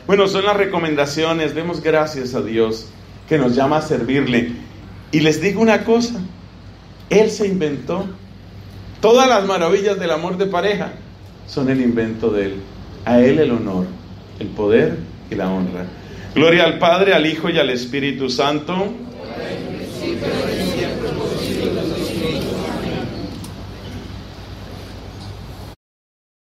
Speaker 1: Bueno, son las recomendaciones. Demos gracias a Dios que nos llama a servirle. Y les digo una cosa. Él se inventó. Todas las maravillas del amor de pareja son el invento de Él. A Él el honor, el poder y la honra. Gloria al Padre, al Hijo y al Espíritu Santo.